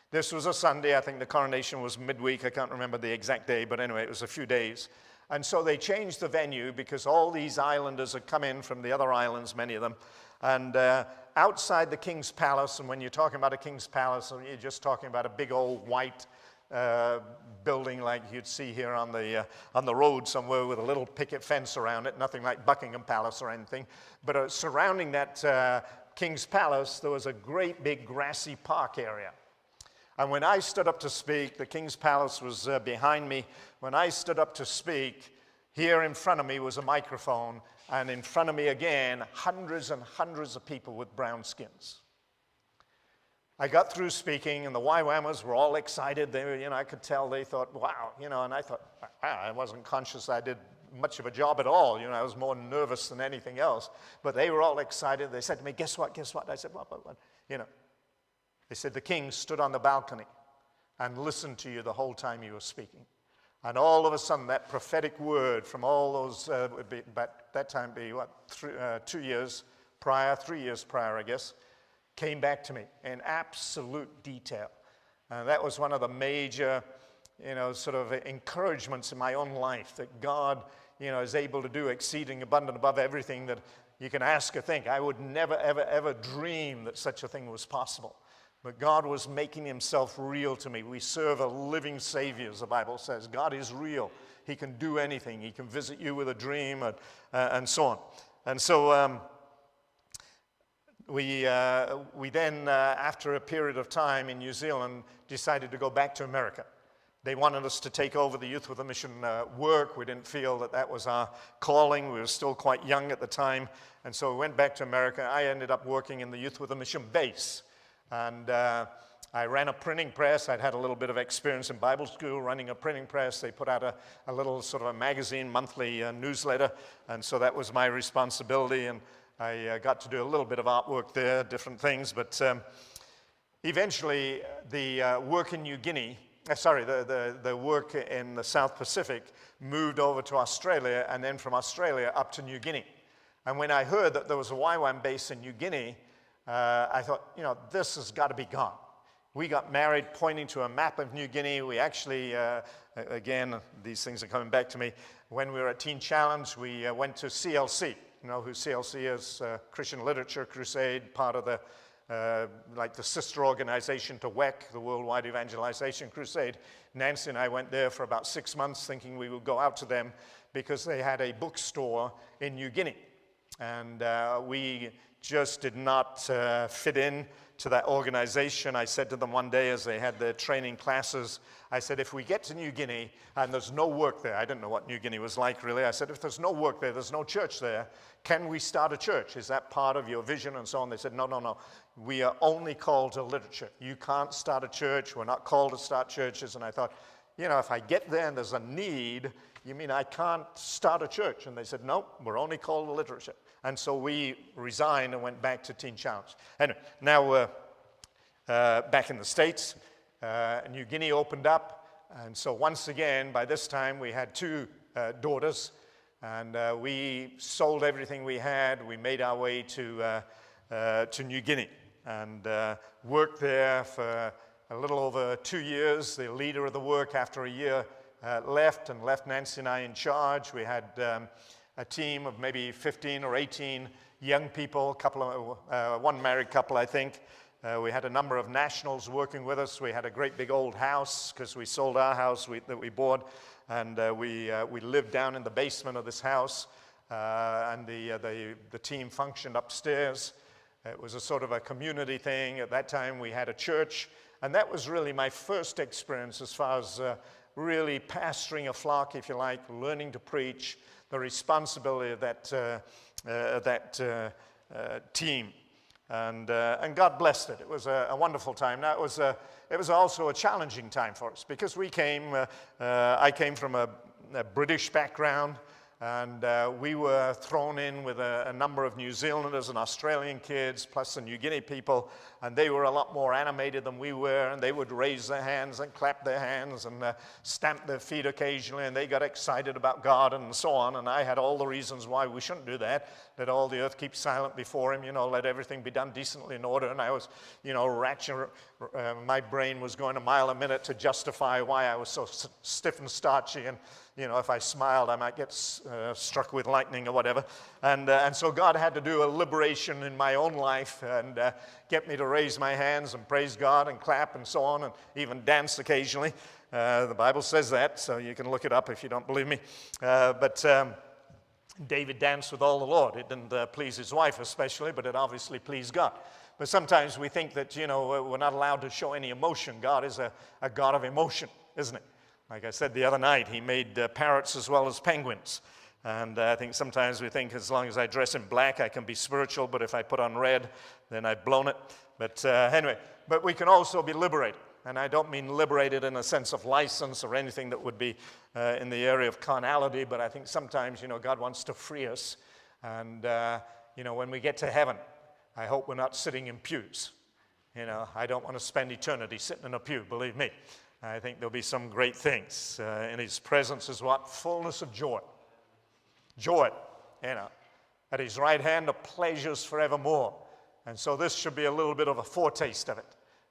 This was a Sunday. I think the coronation was midweek. I can't remember the exact day, but anyway, it was a few days. And so they changed the venue because all these islanders had come in from the other islands, many of them. And outside the king's palace, and when you're talking about a king's palace, you're just talking about a big old white building like you'd see here on the road somewhere with a little picket fence around it, nothing like Buckingham Palace or anything. But surrounding that King's Palace, there was a great big grassy park area. And when I stood up to speak, the King's Palace was behind me. When I stood up to speak, here in front of me was a microphone, and in front of me again, hundreds and hundreds of people with brown skins. I got through speaking, and the YWAMers were all excited. They were, I could tell they thought, wow, and I thought, wow, I wasn't conscious I did much of a job at all. I was more nervous than anything else. But they were all excited. They said to me, guess what? I said, what? They said, the king stood on the balcony and listened to you the whole time you were speaking. And all of a sudden, that prophetic word from all those, would be, but that time be what, 2 years prior, 3 years prior, I guess, came back to me in absolute detail. And that was one of the major, sort of encouragements in my own life, that God, is able to do exceeding abundant above everything that you can ask or think. I would never, ever, ever dream that such a thing was possible. But God was making himself real to me. We serve a living Savior, as the Bible says. God is real. He can do anything. He can visit you with a dream and so on. And so we then, after a period of time in New Zealand, decided to go back to America. They wanted us to take over the Youth with a Mission work. We didn't feel that that was our calling. We were still quite young at the time. And so we went back to America. I ended up working in the Youth with a Mission base. And I ran a printing press. I'd had a little bit of experience in Bible school running a printing press. They put out a little sort of a magazine, monthly newsletter. And so that was my responsibility. And I got to do a little bit of artwork there, different things. But eventually, the work in New Guinea, the work in the South Pacific moved over to Australia, and then from Australia up to New Guinea. And when I heard that there was a YWAM base in New Guinea, I thought, this has got to be gone. We got married pointing to a map of New Guinea. We actually, again, these things are coming back to me. When we were at Teen Challenge, we went to CLC. You know who CLC is? Christian Literature Crusade, part of the like the sister organization to WEC, the Worldwide Evangelization Crusade. Nancy and I went there for about 6 months thinking we would go out to them because they had a bookstore in New Guinea. And we just did not fit in to that organization. I said to them one day as they had their training classes, I said, if we get to New Guinea and there's no work there, I didn't know what New Guinea was like really. I said, if there's no work there, there's no church there, can we start a church? Is that part of your vision and so on? They said, no. We are only called to literature. You can't start a church. We're not called to start churches. And I thought, if I get there and there's a need, you mean I can't start a church? And they said, no, we're only called to literature. And so we resigned and went back to Teen Challenge. Anyway, now we're back in the States. New Guinea opened up. And so once again, by this time, we had 2 daughters. And we sold everything we had. We made our way to New Guinea and worked there for a little over 2 years. The leader of the work, after a year, left Nancy and I in charge. We had a team of maybe 15 or 18 young people, one married couple, I think. We had a number of nationals working with us. We had a great big old house because we sold our house that we bought, and we lived down in the basement of this house, and the team functioned upstairs. It was a sort of a community thing. At that time, we had a church, and that was really my first experience as far as really pastoring a flock, if you like, learning to preach, the responsibility of that team. And God blessed it. It was a wonderful time. Now, it was also a challenging time for us because I came from a British background, and we were thrown in with a number of New Zealanders and Australian kids, plus the New Guinea people, and they were a lot more animated than we were, and they would raise their hands and clap their hands and stamp their feet occasionally, and they got excited about God and so on, and I had all the reasons why we shouldn't do that. Let all the earth keep silent before him, let everything be done decently in order, and I was, my brain was going a mile a minute to justify why I was so stiff and starchy, and if I smiled, I might get struck with lightning or whatever. And so God had to do a liberation in my own life and get me to raise my hands and praise God and clap and so on, and even dance occasionally. The Bible says that, so you can look it up if you don't believe me. But David danced with all the Lord. It didn't please his wife especially, but it obviously pleased God. But sometimes we think that, we're not allowed to show any emotion. God is a God of emotion, isn't it? Like I said the other night, he made parrots as well as penguins. And I think sometimes we think as long as I dress in black, I can be spiritual, but if I put on red, then I've blown it. But anyway, but we can also be liberated. And I don't mean liberated in a sense of license or anything that would be in the area of carnality, but I think sometimes, God wants to free us. And, when we get to heaven, I hope we're not sitting in pews. I don't want to spend eternity sitting in a pew, believe me. I think there'll be some great things. In his presence is what? Fullness of joy. Joy, you know. At his right hand are pleasures forevermore. And so this should be a little bit of a foretaste of it.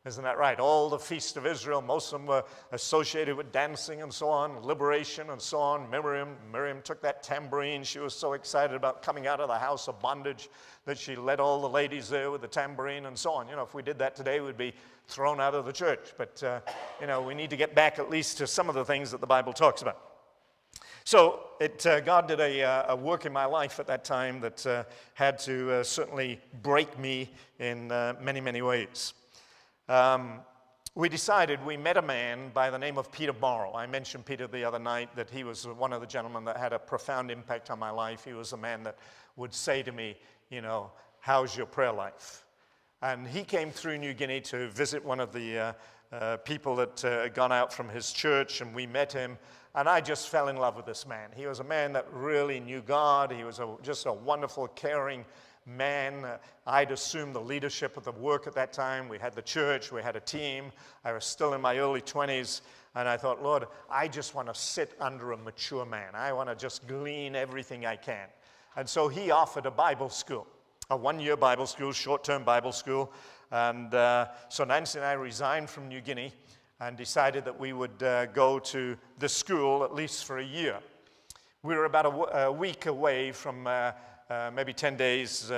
Isn't that right? All the feasts of Israel, most of them were associated with dancing and so on, liberation and so on. Miriam took that tambourine. She was so excited about coming out of the house of bondage that she led all the ladies there with the tambourine and so on. You know, if we did that today, we'd be thrown out of the church. But, you know, we need to get back at least to some of the things that the Bible talks about. So God did a work in my life at that time that had to certainly break me in many, many ways. We met a man by the name of Peter Morrow. I mentioned Peter the other night, that he was one of the gentlemen that had a profound impact on my life. He was a man that would say to me, you know, how's your prayer life? And he came through New Guinea to visit one of the people that had gone out from his church, and we met him. And I just fell in love with this man. He was a man that really knew God. He was just a wonderful, caring man. I'd assumed the leadership of the work at that time. We had the church, we had a team. I was still in my early 20s, and I thought, Lord, I just want to sit under a mature man. I want to just glean everything I can. And so he offered a Bible school, a one-year Bible school, short-term Bible school. And so Nancy and I resigned from New Guinea and decided that we would go to the school at least for a year. We were about a week away from maybe 10 days,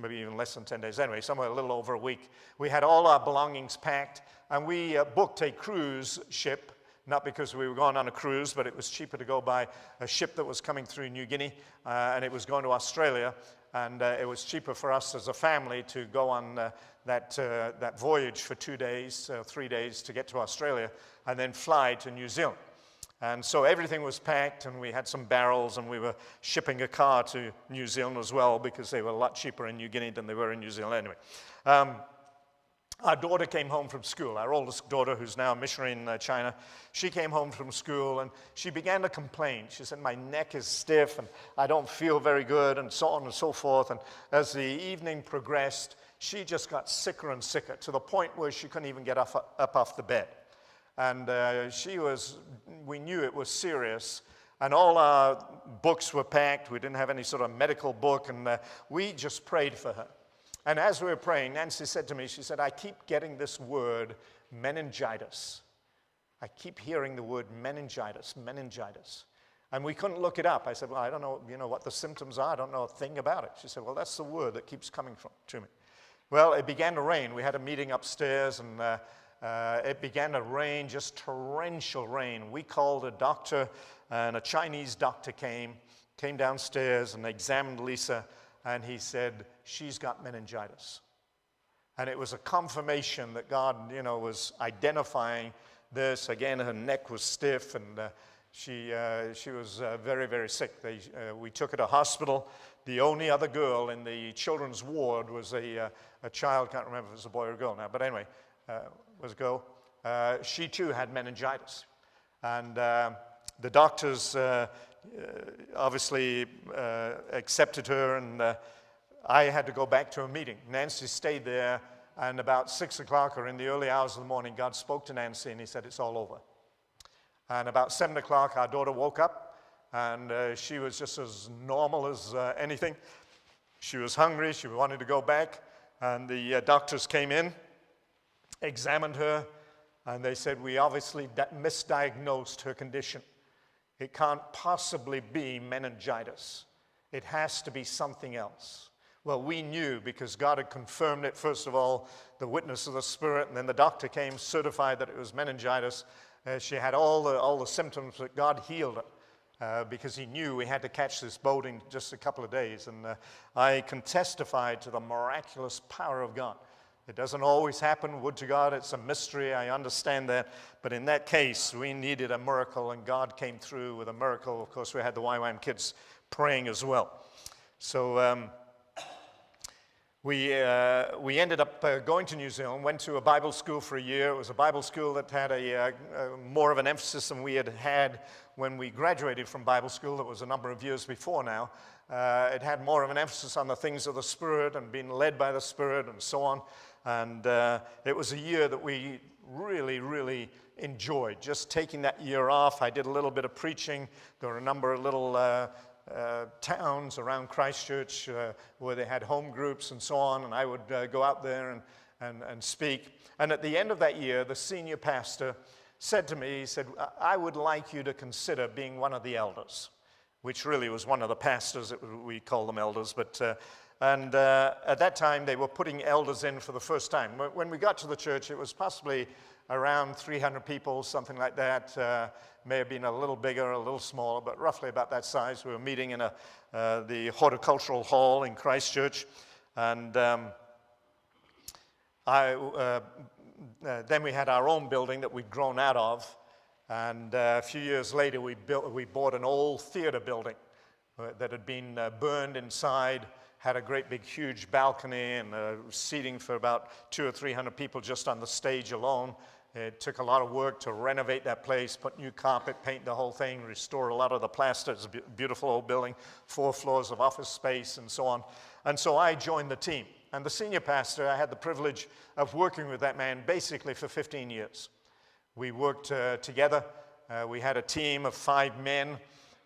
maybe even less than 10 days. Anyway, somewhere a little over a week. We had all our belongings packed, and we booked a cruise ship, not because we were going on a cruise, but it was cheaper to go by a ship that was coming through New Guinea, and it was going to Australia, and it was cheaper for us as a family to go on that voyage for 2 days, 3 days to get to Australia, and then fly to New Zealand. And so everything was packed, and we had some barrels, and we were shipping a car to New Zealand as well, because they were a lot cheaper in New Guinea than they were in New Zealand anyway. Our daughter came home from school, our oldest daughter, who's now a missionary in China. She came home from school, and she began to complain. She said, my neck is stiff, and I don't feel very good, and so on and so forth. And as the evening progressed, she just got sicker and sicker, to the point where she couldn't even get up off the bed. And we knew it was serious. And all our books were packed. We didn't have any sort of medical book, and we just prayed for her. And as we were praying, Nancy said to me, she said, I keep getting this word, meningitis. I keep hearing the word meningitis, meningitis. And we couldn't look it up. I said, well, I don't know, what the symptoms are. I don't know a thing about it. She said, well, that's the word that keeps coming to me. Well, it began to rain. We had a meeting upstairs, and it began to rain, just torrential rain. We called a doctor, and a Chinese doctor came downstairs and examined Lisa, and he said, she's got meningitis. And it was a confirmation that God, was identifying this. Again, her neck was stiff, and she was very, very sick. We took her to hospital. The only other girl in the children's ward was a child, can't remember if it was a boy or a girl now, but anyway, was a girl. She too had meningitis. And the doctors obviously accepted her, and I had to go back to a meeting. Nancy stayed there, and about 6 o'clock or in the early hours of the morning, God spoke to Nancy, and he said, it's all over. And about 7 o'clock, our daughter woke up, and she was just as normal as anything. She was hungry. She wanted to go back, and the doctors came in, examined her, and they said, we obviously misdiagnosed her condition. It can't possibly be meningitis. It has to be something else. Well, we knew, because God had confirmed it, first of all, the witness of the Spirit, and then the doctor came, certified that it was meningitis. She had all the symptoms, but God healed her because he knew we had to catch this boat in just a couple of days. And I can testify to the miraculous power of God. It doesn't always happen. Would to God, it's a mystery. I understand that. But in that case, we needed a miracle, and God came through with a miracle. Of course, we had the YWAM kids praying as well. So we ended up going to New Zealand, went to a Bible school for a year. It was a Bible school that had more of an emphasis than we had when we graduated from Bible school. It was a number of years before now. It had more of an emphasis on the things of the Spirit and being led by the Spirit and so on. And it was a year that we really, really enjoyed. Just taking that year off, I did a little bit of preaching. There were a number of little towns around Christchurch where they had home groups and so on, and I would go out there and speak. And at the end of that year, the senior pastor said to me, he said, I would like you to consider being one of the elders, which really was one of the pastors. We call them elders, but at that time they were putting elders in for the first time. When we got to the church, it was possibly around 300 people, something like that. May have been a little bigger, a little smaller, but roughly about that size. We were meeting in the horticultural hall in Christchurch, and then we had our own building that we'd grown out of, and a few years later we bought an old theater building that had been burned inside, had a great big huge balcony and seating for about 200 or 300 people just on the stage alone. It took a lot of work to renovate that place, put new carpet, paint the whole thing, restore a lot of the plaster. It's a beautiful old building, 4 floors of office space and so on. And so I joined the team. And the senior pastor, I had the privilege of working with that man basically for 15 years. We worked together. We had a team of 5 men.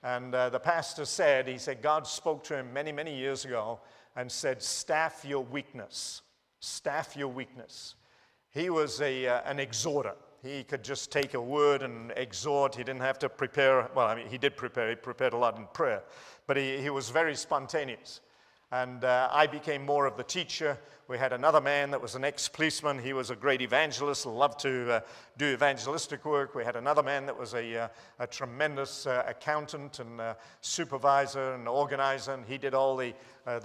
And the pastor said, he said, God spoke to him many, many years ago and said, staff your weakness. Staff your weakness. He was an exhorter. He could just take a word and exhort. He didn't have to prepare. Well, I mean, he did prepare. He prepared a lot in prayer. But he was very spontaneous. And I became more of the teacher. We had another man that was an ex-policeman. He was a great evangelist, loved to do evangelistic work. We had another man that was a tremendous accountant and supervisor and organizer, and he did all the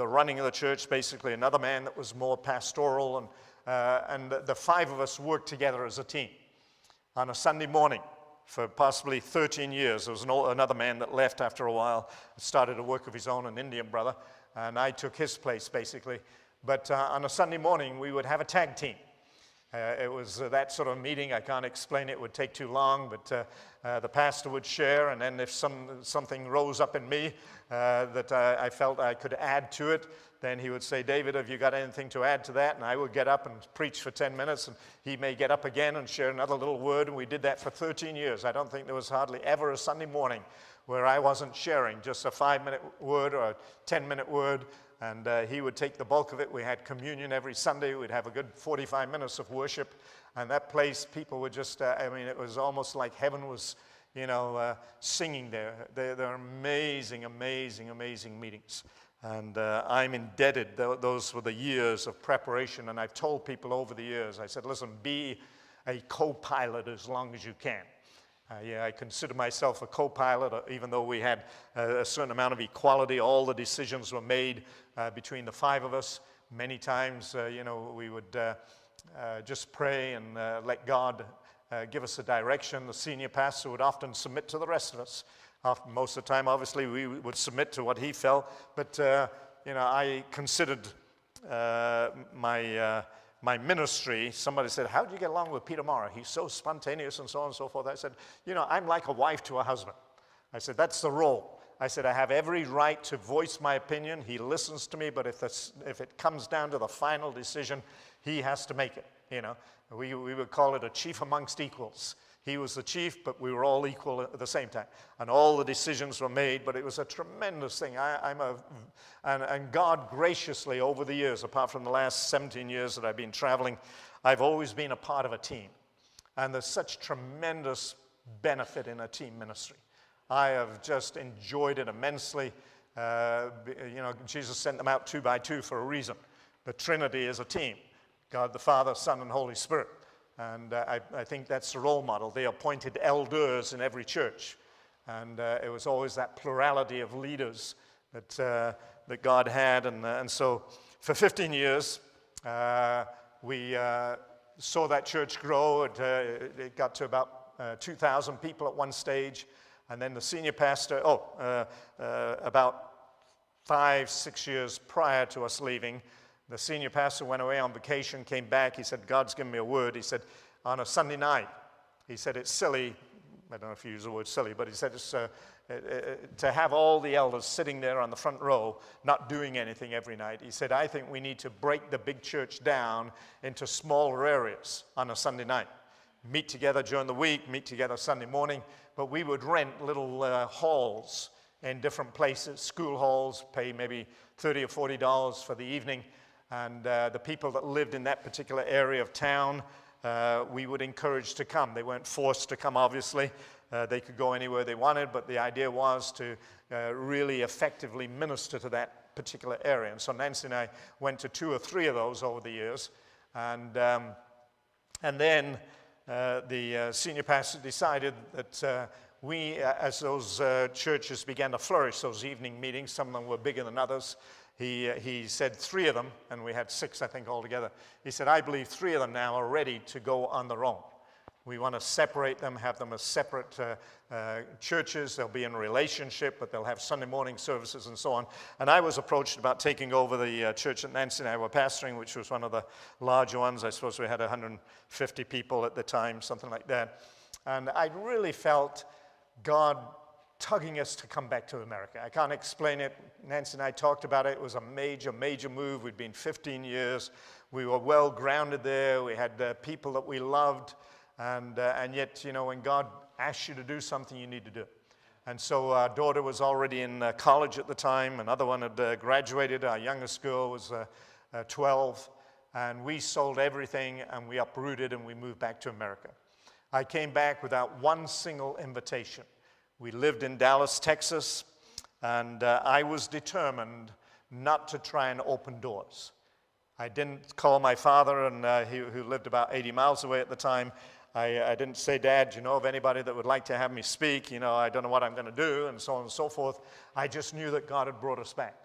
running of the church, basically. Another man that was more pastoral, and the 5 of us worked together as a team. On a Sunday morning, for possibly 13 years, there was another man that left after a while, started a work of his own, an Indian brother, and I took his place, basically. But on a Sunday morning, we would have a tag team. It was that sort of meeting. I can't explain it. It would take too long, but the pastor would share, and then if something rose up in me that I felt I could add to it, then he would say, David, have you got anything to add to that? And I would get up and preach for 10 minutes, and he may get up again and share another little word, and we did that for 13 years. I don't think there was hardly ever a Sunday morning where I wasn't sharing just a 5-minute word or a 10-minute word, and he would take the bulk of it. We had communion every Sunday. We'd have a good 45 minutes of worship, and that place, people would just, I mean, it was almost like heaven was, singing there. They're amazing, amazing, amazing meetings. And I'm indebted. Those were the years of preparation, and I've told people over the years, I said, listen, be a co-pilot as long as you can. I consider myself a co-pilot, even though we had a certain amount of equality. All the decisions were made between the 5 of us. Many times, we would just pray and let God give us a direction. The senior pastor would often submit to the rest of us. Most of the time, obviously, we would submit to what he felt. But, I considered my ministry. Somebody said, how do you get along with Peter Morrow? He's so spontaneous and so on and so forth. I said, I'm like a wife to a husband. I said, that's the role. I said, I have every right to voice my opinion. He listens to me, but if it comes down to the final decision, he has to make it. We would call it a chief amongst equals. He was the chief, but we were all equal at the same time. And all the decisions were made, but it was a tremendous thing. And God graciously, over the years, apart from the last 17 years that I've been traveling, I've always been a part of a team. And there's such tremendous benefit in a team ministry. I have just enjoyed it immensely. Jesus sent them out 2 by 2 for a reason. The Trinity is a team. God the Father, Son, and Holy Spirit. And I think that's the role model. They appointed elders in every church. And it was always that plurality of leaders that God had. And so for 15 years, we saw that church grow. It got to about 2,000 people at one stage. And then the senior pastor, about 5-6 years prior to us leaving, the senior pastor went away on vacation, came back. He said, God's given me a word. He said, on a Sunday night, he said, it's silly. I don't know if you use the word silly, but he said it's to have all the elders sitting there on the front row, not doing anything every night. He said, I think we need to break the big church down into smaller areas on a Sunday night. meet together during the week, meet together Sunday morning, but we would rent little halls in different places, school halls, pay maybe $30 or $40 for the evening, and the people that lived in that particular area of town, we would encourage to come. They weren't forced to come, obviously. They could go anywhere they wanted, but the idea was to really effectively minister to that particular area. And so Nancy and I went to 2 or 3 of those over the years. And then the senior pastor decided that we, as those churches began to flourish, those evening meetings, some of them were bigger than others, he said 3 of them, and we had 6, I think, altogether. He said, I believe 3 of them now are ready to go on their own. We want to separate them, have them as separate churches. They'll be in a relationship, but they'll have Sunday morning services and so on. And I was approached about taking over the church that Nancy and I were pastoring, which was one of the larger ones. I suppose we had 150 people at the time, something like that. And I really felt God tugging us to come back to America. I can't explain it. Nancy and I talked about it. It was a major, major move. We'd been 15 years. We were well grounded there. We had people that we loved. And yet, you know, when God asks you to do something, you need to do it. And so our daughter was already in college at the time. Another one had graduated. Our youngest girl was 12. And we sold everything, and we uprooted, and we moved back to America. I came back without one single invitation. We lived in Dallas, Texas, and I was determined not to try and open doors. I didn't call my father, and who lived about 80 miles away at the time. I didn't say, Dad, you know of anybody that would like to have me speak? You know, I don't know what I'm going to do, and so on and so forth. I just knew that God had brought us back.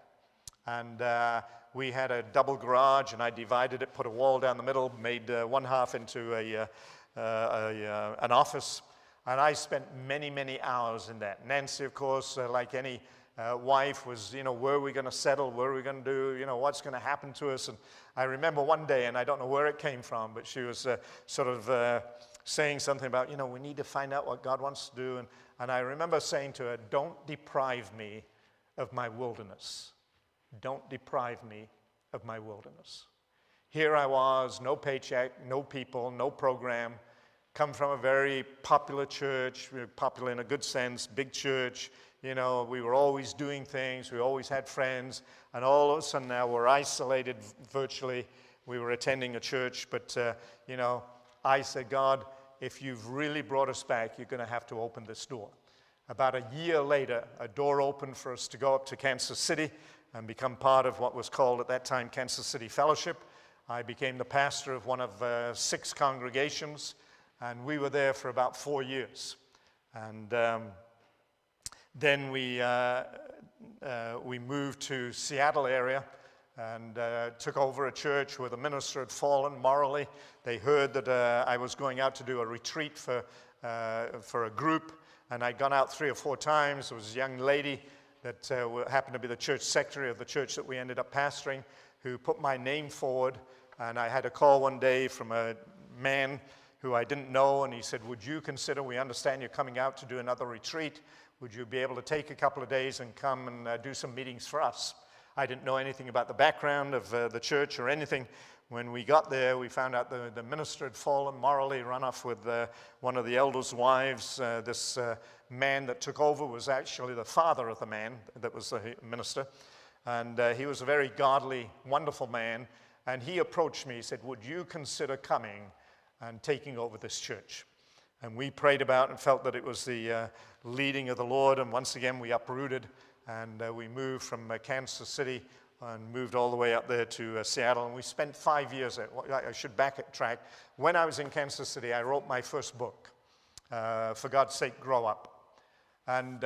And we had a double garage, and I divided it, put a wall down the middle, made one half into an office. And I spent many, many hours in that. Nancy, of course, like any wife, was, you know, where are we going to settle? Where are we going to do? You know, what's going to happen to us? And I remember one day, and I don't know where it came from, but she was sort of saying something about, you know, we need to find out what God wants to do. And I remember saying to her, don't deprive me of my wilderness. Don't deprive me of my wilderness. Here I was, no paycheck, no people, no program, come from a very popular church, popular in a good sense, big church. You know, we were always doing things, we always had friends, and all of a sudden now we're isolated virtually. We were attending a church, but, you know, I said, God, if you've really brought us back, you're going to have to open this door. About a year later, a door opened for us to go up to Kansas City and become part of what was called at that time Kansas City Fellowship. I became the pastor of one of 6 congregations, and we were there for about 4 years. And then we moved to Seattle area and took over a church where the minister had fallen morally. They heard that I was going out to do a retreat for a group, and I'd gone out 3 or 4 times. There was a young lady that happened to be the church secretary of the church that we ended up pastoring, who put my name forward, and I had a call one day from a man who I didn't know, and he said, would you consider, we understand you're coming out to do another retreat, would you be able to take a couple of days and come and do some meetings for us? I didn't know anything about the background of the church or anything. When we got there, we found out the minister had fallen morally, run off with one of the elders' wives. This man that took over was actually the father of the man that was the minister. And he was a very godly, wonderful man. And he approached me, he said, would you consider coming and taking over this church? And we prayed about it and felt that it was the leading of the Lord. And once again, we uprooted and we moved from Kansas City and moved all the way up there to Seattle. And we spent 5 years there. I should backtrack. When I was in Kansas City, I wrote my first book, For God's Sake, Grow Up. And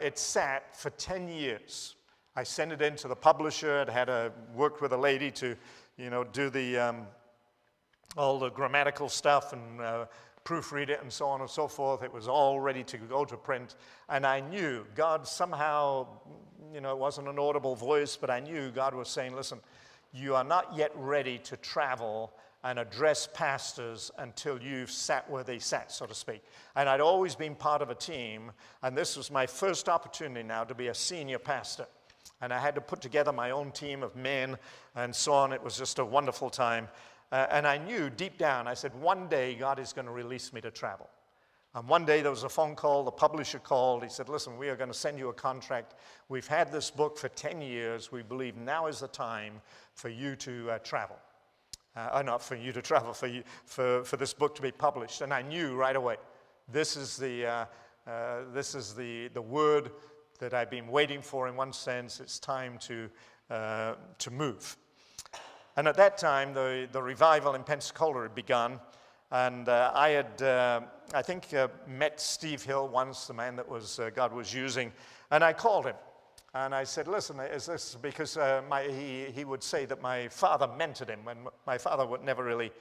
it sat for 10 years. I sent it in to the publisher. I'd had worked with a lady to, you know, do the all the grammatical stuff and proofread it and so on and so forth. It was all ready to go to print. And I knew God somehow, you know, it wasn't an audible voice, but I knew God was saying, listen, you are not yet ready to travel and address pastors until you've sat where they sat, so to speak. And I'd always been part of a team, and this was my first opportunity now to be a senior pastor. And I had to put together my own team of men and so on. It was just a wonderful time. And I knew deep down, I said, one day God is going to release me to travel. And one day there was a phone call, the publisher called. He said, listen, we are going to send you a contract. We've had this book for 10 years. We believe now is the time for you to travel. Not for you to travel, for this book to be published. And I knew right away, this is the word that I've been waiting for in one sense. It's time to move. And at that time, the revival in Pensacola had begun. And I had, I think, met Steve Hill once, the man that God was using. And I called him. And I said, listen, is this because he would say that my father mentored him. And my father would never really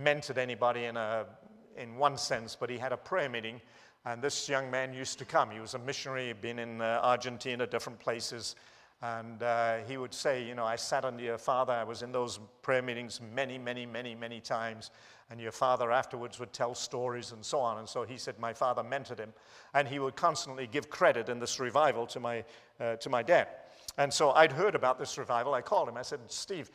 mentored anybody in one sense, but he had a prayer meeting. And this young man used to come. He was a missionary, he'd been in Argentina, different places. And he would say, you know, I sat under your father. I was in those prayer meetings many, many, many, many times. And your father afterwards would tell stories and so on. And so he said my father mentored him. And he would constantly give credit in this revival to my dad. And so I'd heard about this revival. I called him. I said, Steve,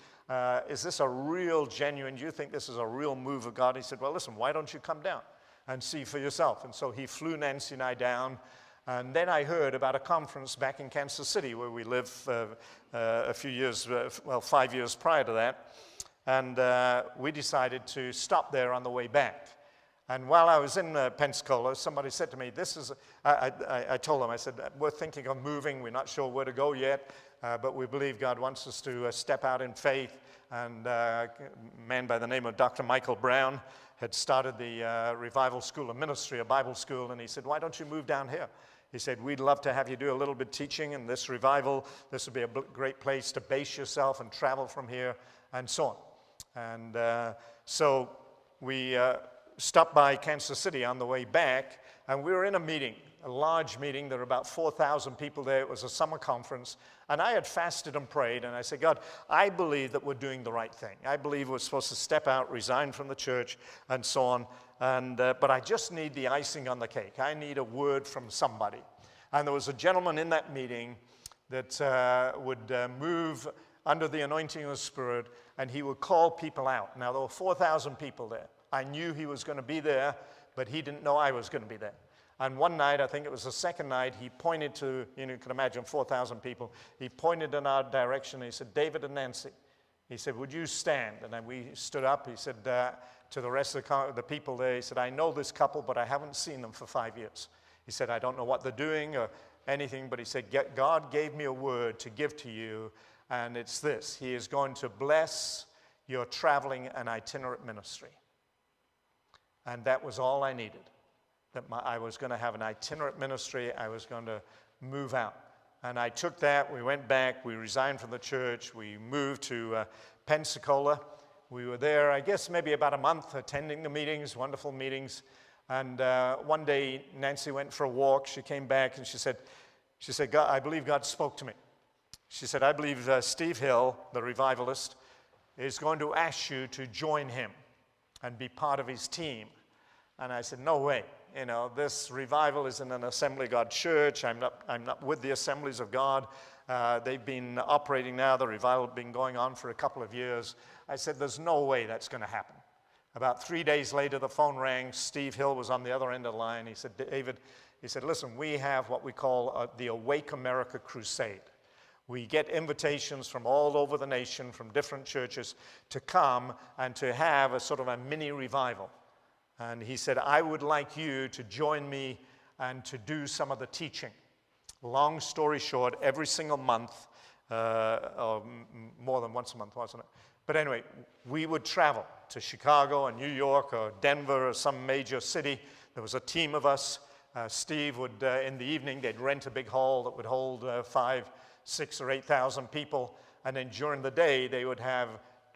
is this a real genuine, do you think this is a real move of God? He said, well, listen, why don't you come down and see for yourself? And so he flew Nancy and I down. And then I heard about a conference back in Kansas City where we lived a few years, 5 years prior to that. And we decided to stop there on the way back. And while I was in Pensacola, somebody said to me, I told them, I said, we're thinking of moving. We're not sure where to go yet, but we believe God wants us to step out in faith. And a man by the name of Dr. Michael Brown had started the Revival School of Ministry, a Bible school, and he said, why don't you move down here? He said, we'd love to have you do a little bit teaching in this revival. This would be a great place to base yourself and travel from here, and so on. And so we stopped by Kansas City on the way back, and we were in a meeting, a large meeting. There were about 4,000 people there. It was a summer conference, and I had fasted and prayed, and I said, God, I believe that we're doing the right thing. I believe we're supposed to step out, resign from the church, and so on. And but I just need the icing on the cake. I need a word from somebody. And there was a gentleman in that meeting that would move under the anointing of the Spirit, and he would call people out. Now, there were 4,000 people there. I knew he was going to be there, but he didn't know I was going to be there. And one night, I think it was the second night, he pointed to, you can imagine 4,000 people. He pointed in our direction, and he said, David and Nancy. He said, would you stand? And then we stood up. He said to the rest of the people there, he said, I know this couple, but I haven't seen them for 5 years. He said, I don't know what they're doing or anything, but he said, God gave me a word to give to you, and it's this. He is going to bless your traveling and itinerant ministry. And that was all I needed, that I was going to have an itinerant ministry. I was going to move out. And I took that. We went back. We resigned from the church. We moved to Pensacola. We were there, I guess, maybe about a month, attending the meetings, wonderful meetings. And one day, Nancy went for a walk. She came back, and she said, God, I believe God spoke to me. She said, I believe Steve Hill, the revivalist, is going to ask you to join him and be part of his team. And I said, no way. You know, this revival is in an Assembly of God church. I'm not with the Assemblies of God. They've been operating now. The revival has been going on for a couple of years. I said, there's no way that's going to happen. About 3 days later, the phone rang. Steve Hill was on the other end of the line. He said, David, he said, listen, we have what we call the Awake America Crusade. We get invitations from all over the nation, from different churches, to come and to have a sort of a mini revival. And he said, I would like you to join me and to do some of the teaching. Long story short, every single month, or more than once a month, wasn't it? But anyway, we would travel to Chicago or New York or Denver or some major city. There was a team of us. Steve would, in the evening, they'd rent a big hall that would hold 5,000, 6,000 or 8,000 people. And then during the day, they would have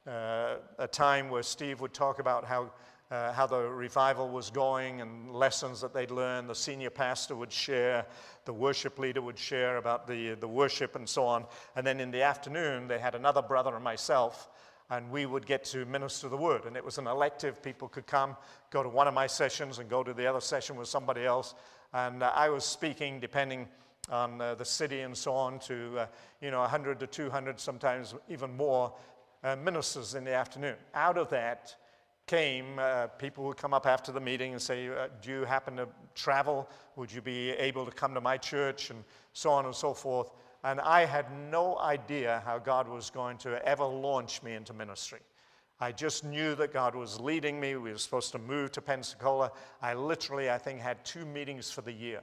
a time where Steve would talk about how the revival was going and lessons that they'd learned. The senior pastor would share, the worship leader would share about the worship and so on. And then in the afternoon, they had another brother and myself, and we would get to minister the word. And it was an elective. People could come, go to one of my sessions and go to the other session with somebody else. And I was speaking, depending on the city and so on, to 100 to 200, sometimes even more ministers in the afternoon. Out of that came, people would come up after the meeting and say, do you happen to travel? Would you be able to come to my church? And so on and so forth. And I had no idea how God was going to ever launch me into ministry. I just knew that God was leading me. We were supposed to move to Pensacola. I literally, I think, had 2 meetings for the year.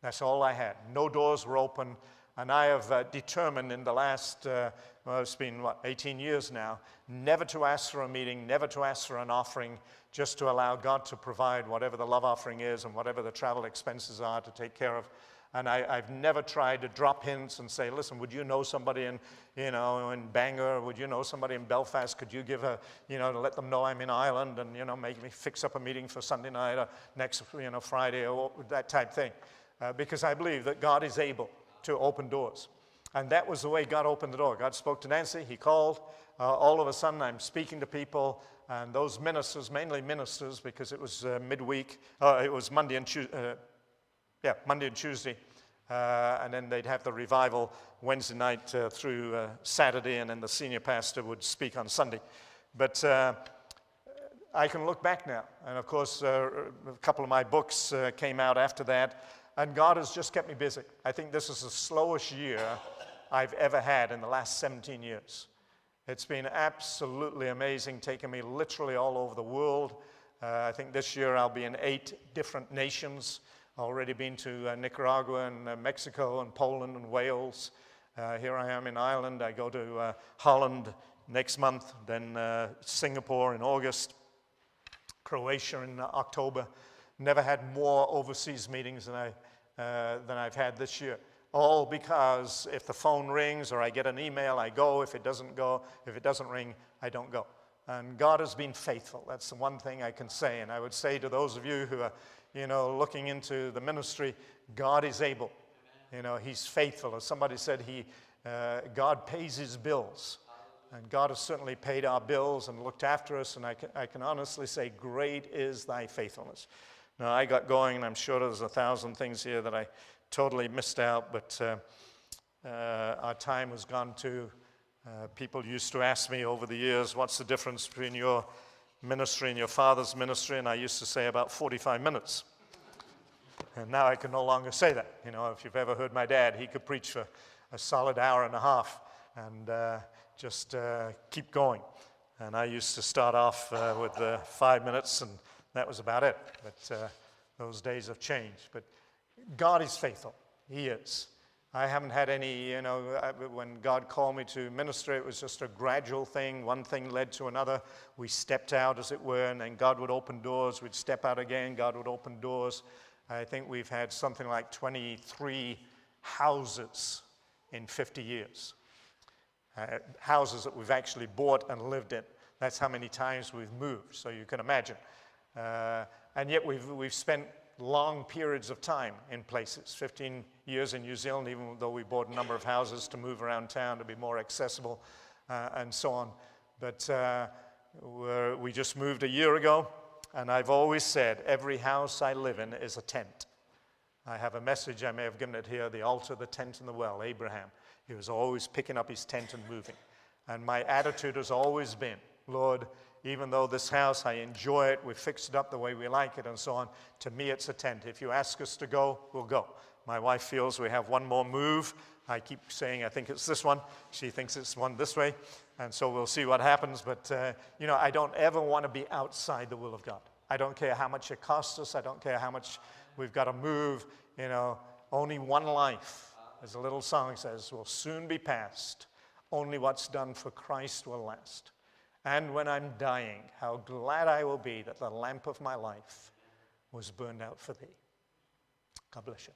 That's all I had. No doors were open. And I have determined in the last, well, it's been, 18 years now, never to ask for a meeting, never to ask for an offering, just to allow God to provide whatever the love offering is and whatever the travel expenses are to take care of. And I've never tried to drop hints and say, listen, would you know somebody in Bangor? Would you know somebody in Belfast? Could you give to let them know I'm in Ireland and, make me fix up a meeting for Sunday night or next, Friday or that type thing. Because I believe that God is able to open doors. And that was the way God opened the door. God spoke to Nancy. He called. All of a sudden, I'm speaking to people. And those ministers, mainly ministers, because it was midweek. It was Monday and Tuesday. Monday and Tuesday. And then they'd have the revival Wednesday night through Saturday. And then the senior pastor would speak on Sunday. But I can look back now. And of course, a couple of my books came out after that. And God has just kept me busy. I think this is the slowest year I've ever had in the last 17 years. It's been absolutely amazing, taking me literally all over the world. I think this year I'll be in 8 different nations. Already been to Nicaragua and Mexico and Poland and Wales. Here I am in Ireland. I go to Holland next month, then Singapore in August, Croatia in October. Never had more overseas meetings than I've had this year. All because if the phone rings or I get an email, I go. If it doesn't ring, I don't go. And God has been faithful. That's the one thing I can say. And I would say to those of you who are, looking into the ministry, God is able. He's faithful. As somebody said, God pays his bills. And God has certainly paid our bills and looked after us. And I can honestly say, great is thy faithfulness. Now, I got going, and I'm sure there's 1,000 things here that I totally missed out, but our time has gone to. People used to ask me over the years, what's the difference between your ministry and your father's ministry? And I used to say about 45 minutes. And now I can no longer say that. If you've ever heard my dad, he could preach for a solid hour and a half and just keep going. And I used to start off with 5 minutes, and that was about it. But those days have changed. But God is faithful. He is. I haven't had any, when God called me to minister, it was just a gradual thing. One thing led to another. We stepped out, as it were, and then God would open doors. We'd step out again. God would open doors. I think we've had something like 23 houses in 50 years. Houses that we've actually bought and lived in. That's how many times we've moved, so you can imagine. And yet we've spent long periods of time in places, 15 years in New Zealand, even though we bought a number of houses to move around town to be more accessible and so on. But we just moved a year ago, and I've always said, every house I live in is a tent. I have a message, I may have given it here, the altar, the tent, and the well, Abraham. He was always picking up his tent and moving. And my attitude has always been, Lord, even though this house, I enjoy it, we fixed it up the way we like it and so on, to me it's a tent. If you ask us to go, we'll go. My wife feels we have one more move. I keep saying I think it's this one. She thinks it's one this way. And so we'll see what happens. But, I don't ever want to be outside the will of God. I don't care how much it costs us. I don't care how much we've got to move. Only one life, as the little song says, will soon be past. Only what's done for Christ will last. And when I'm dying, how glad I will be that the lamp of my life was burned out for thee. God bless you.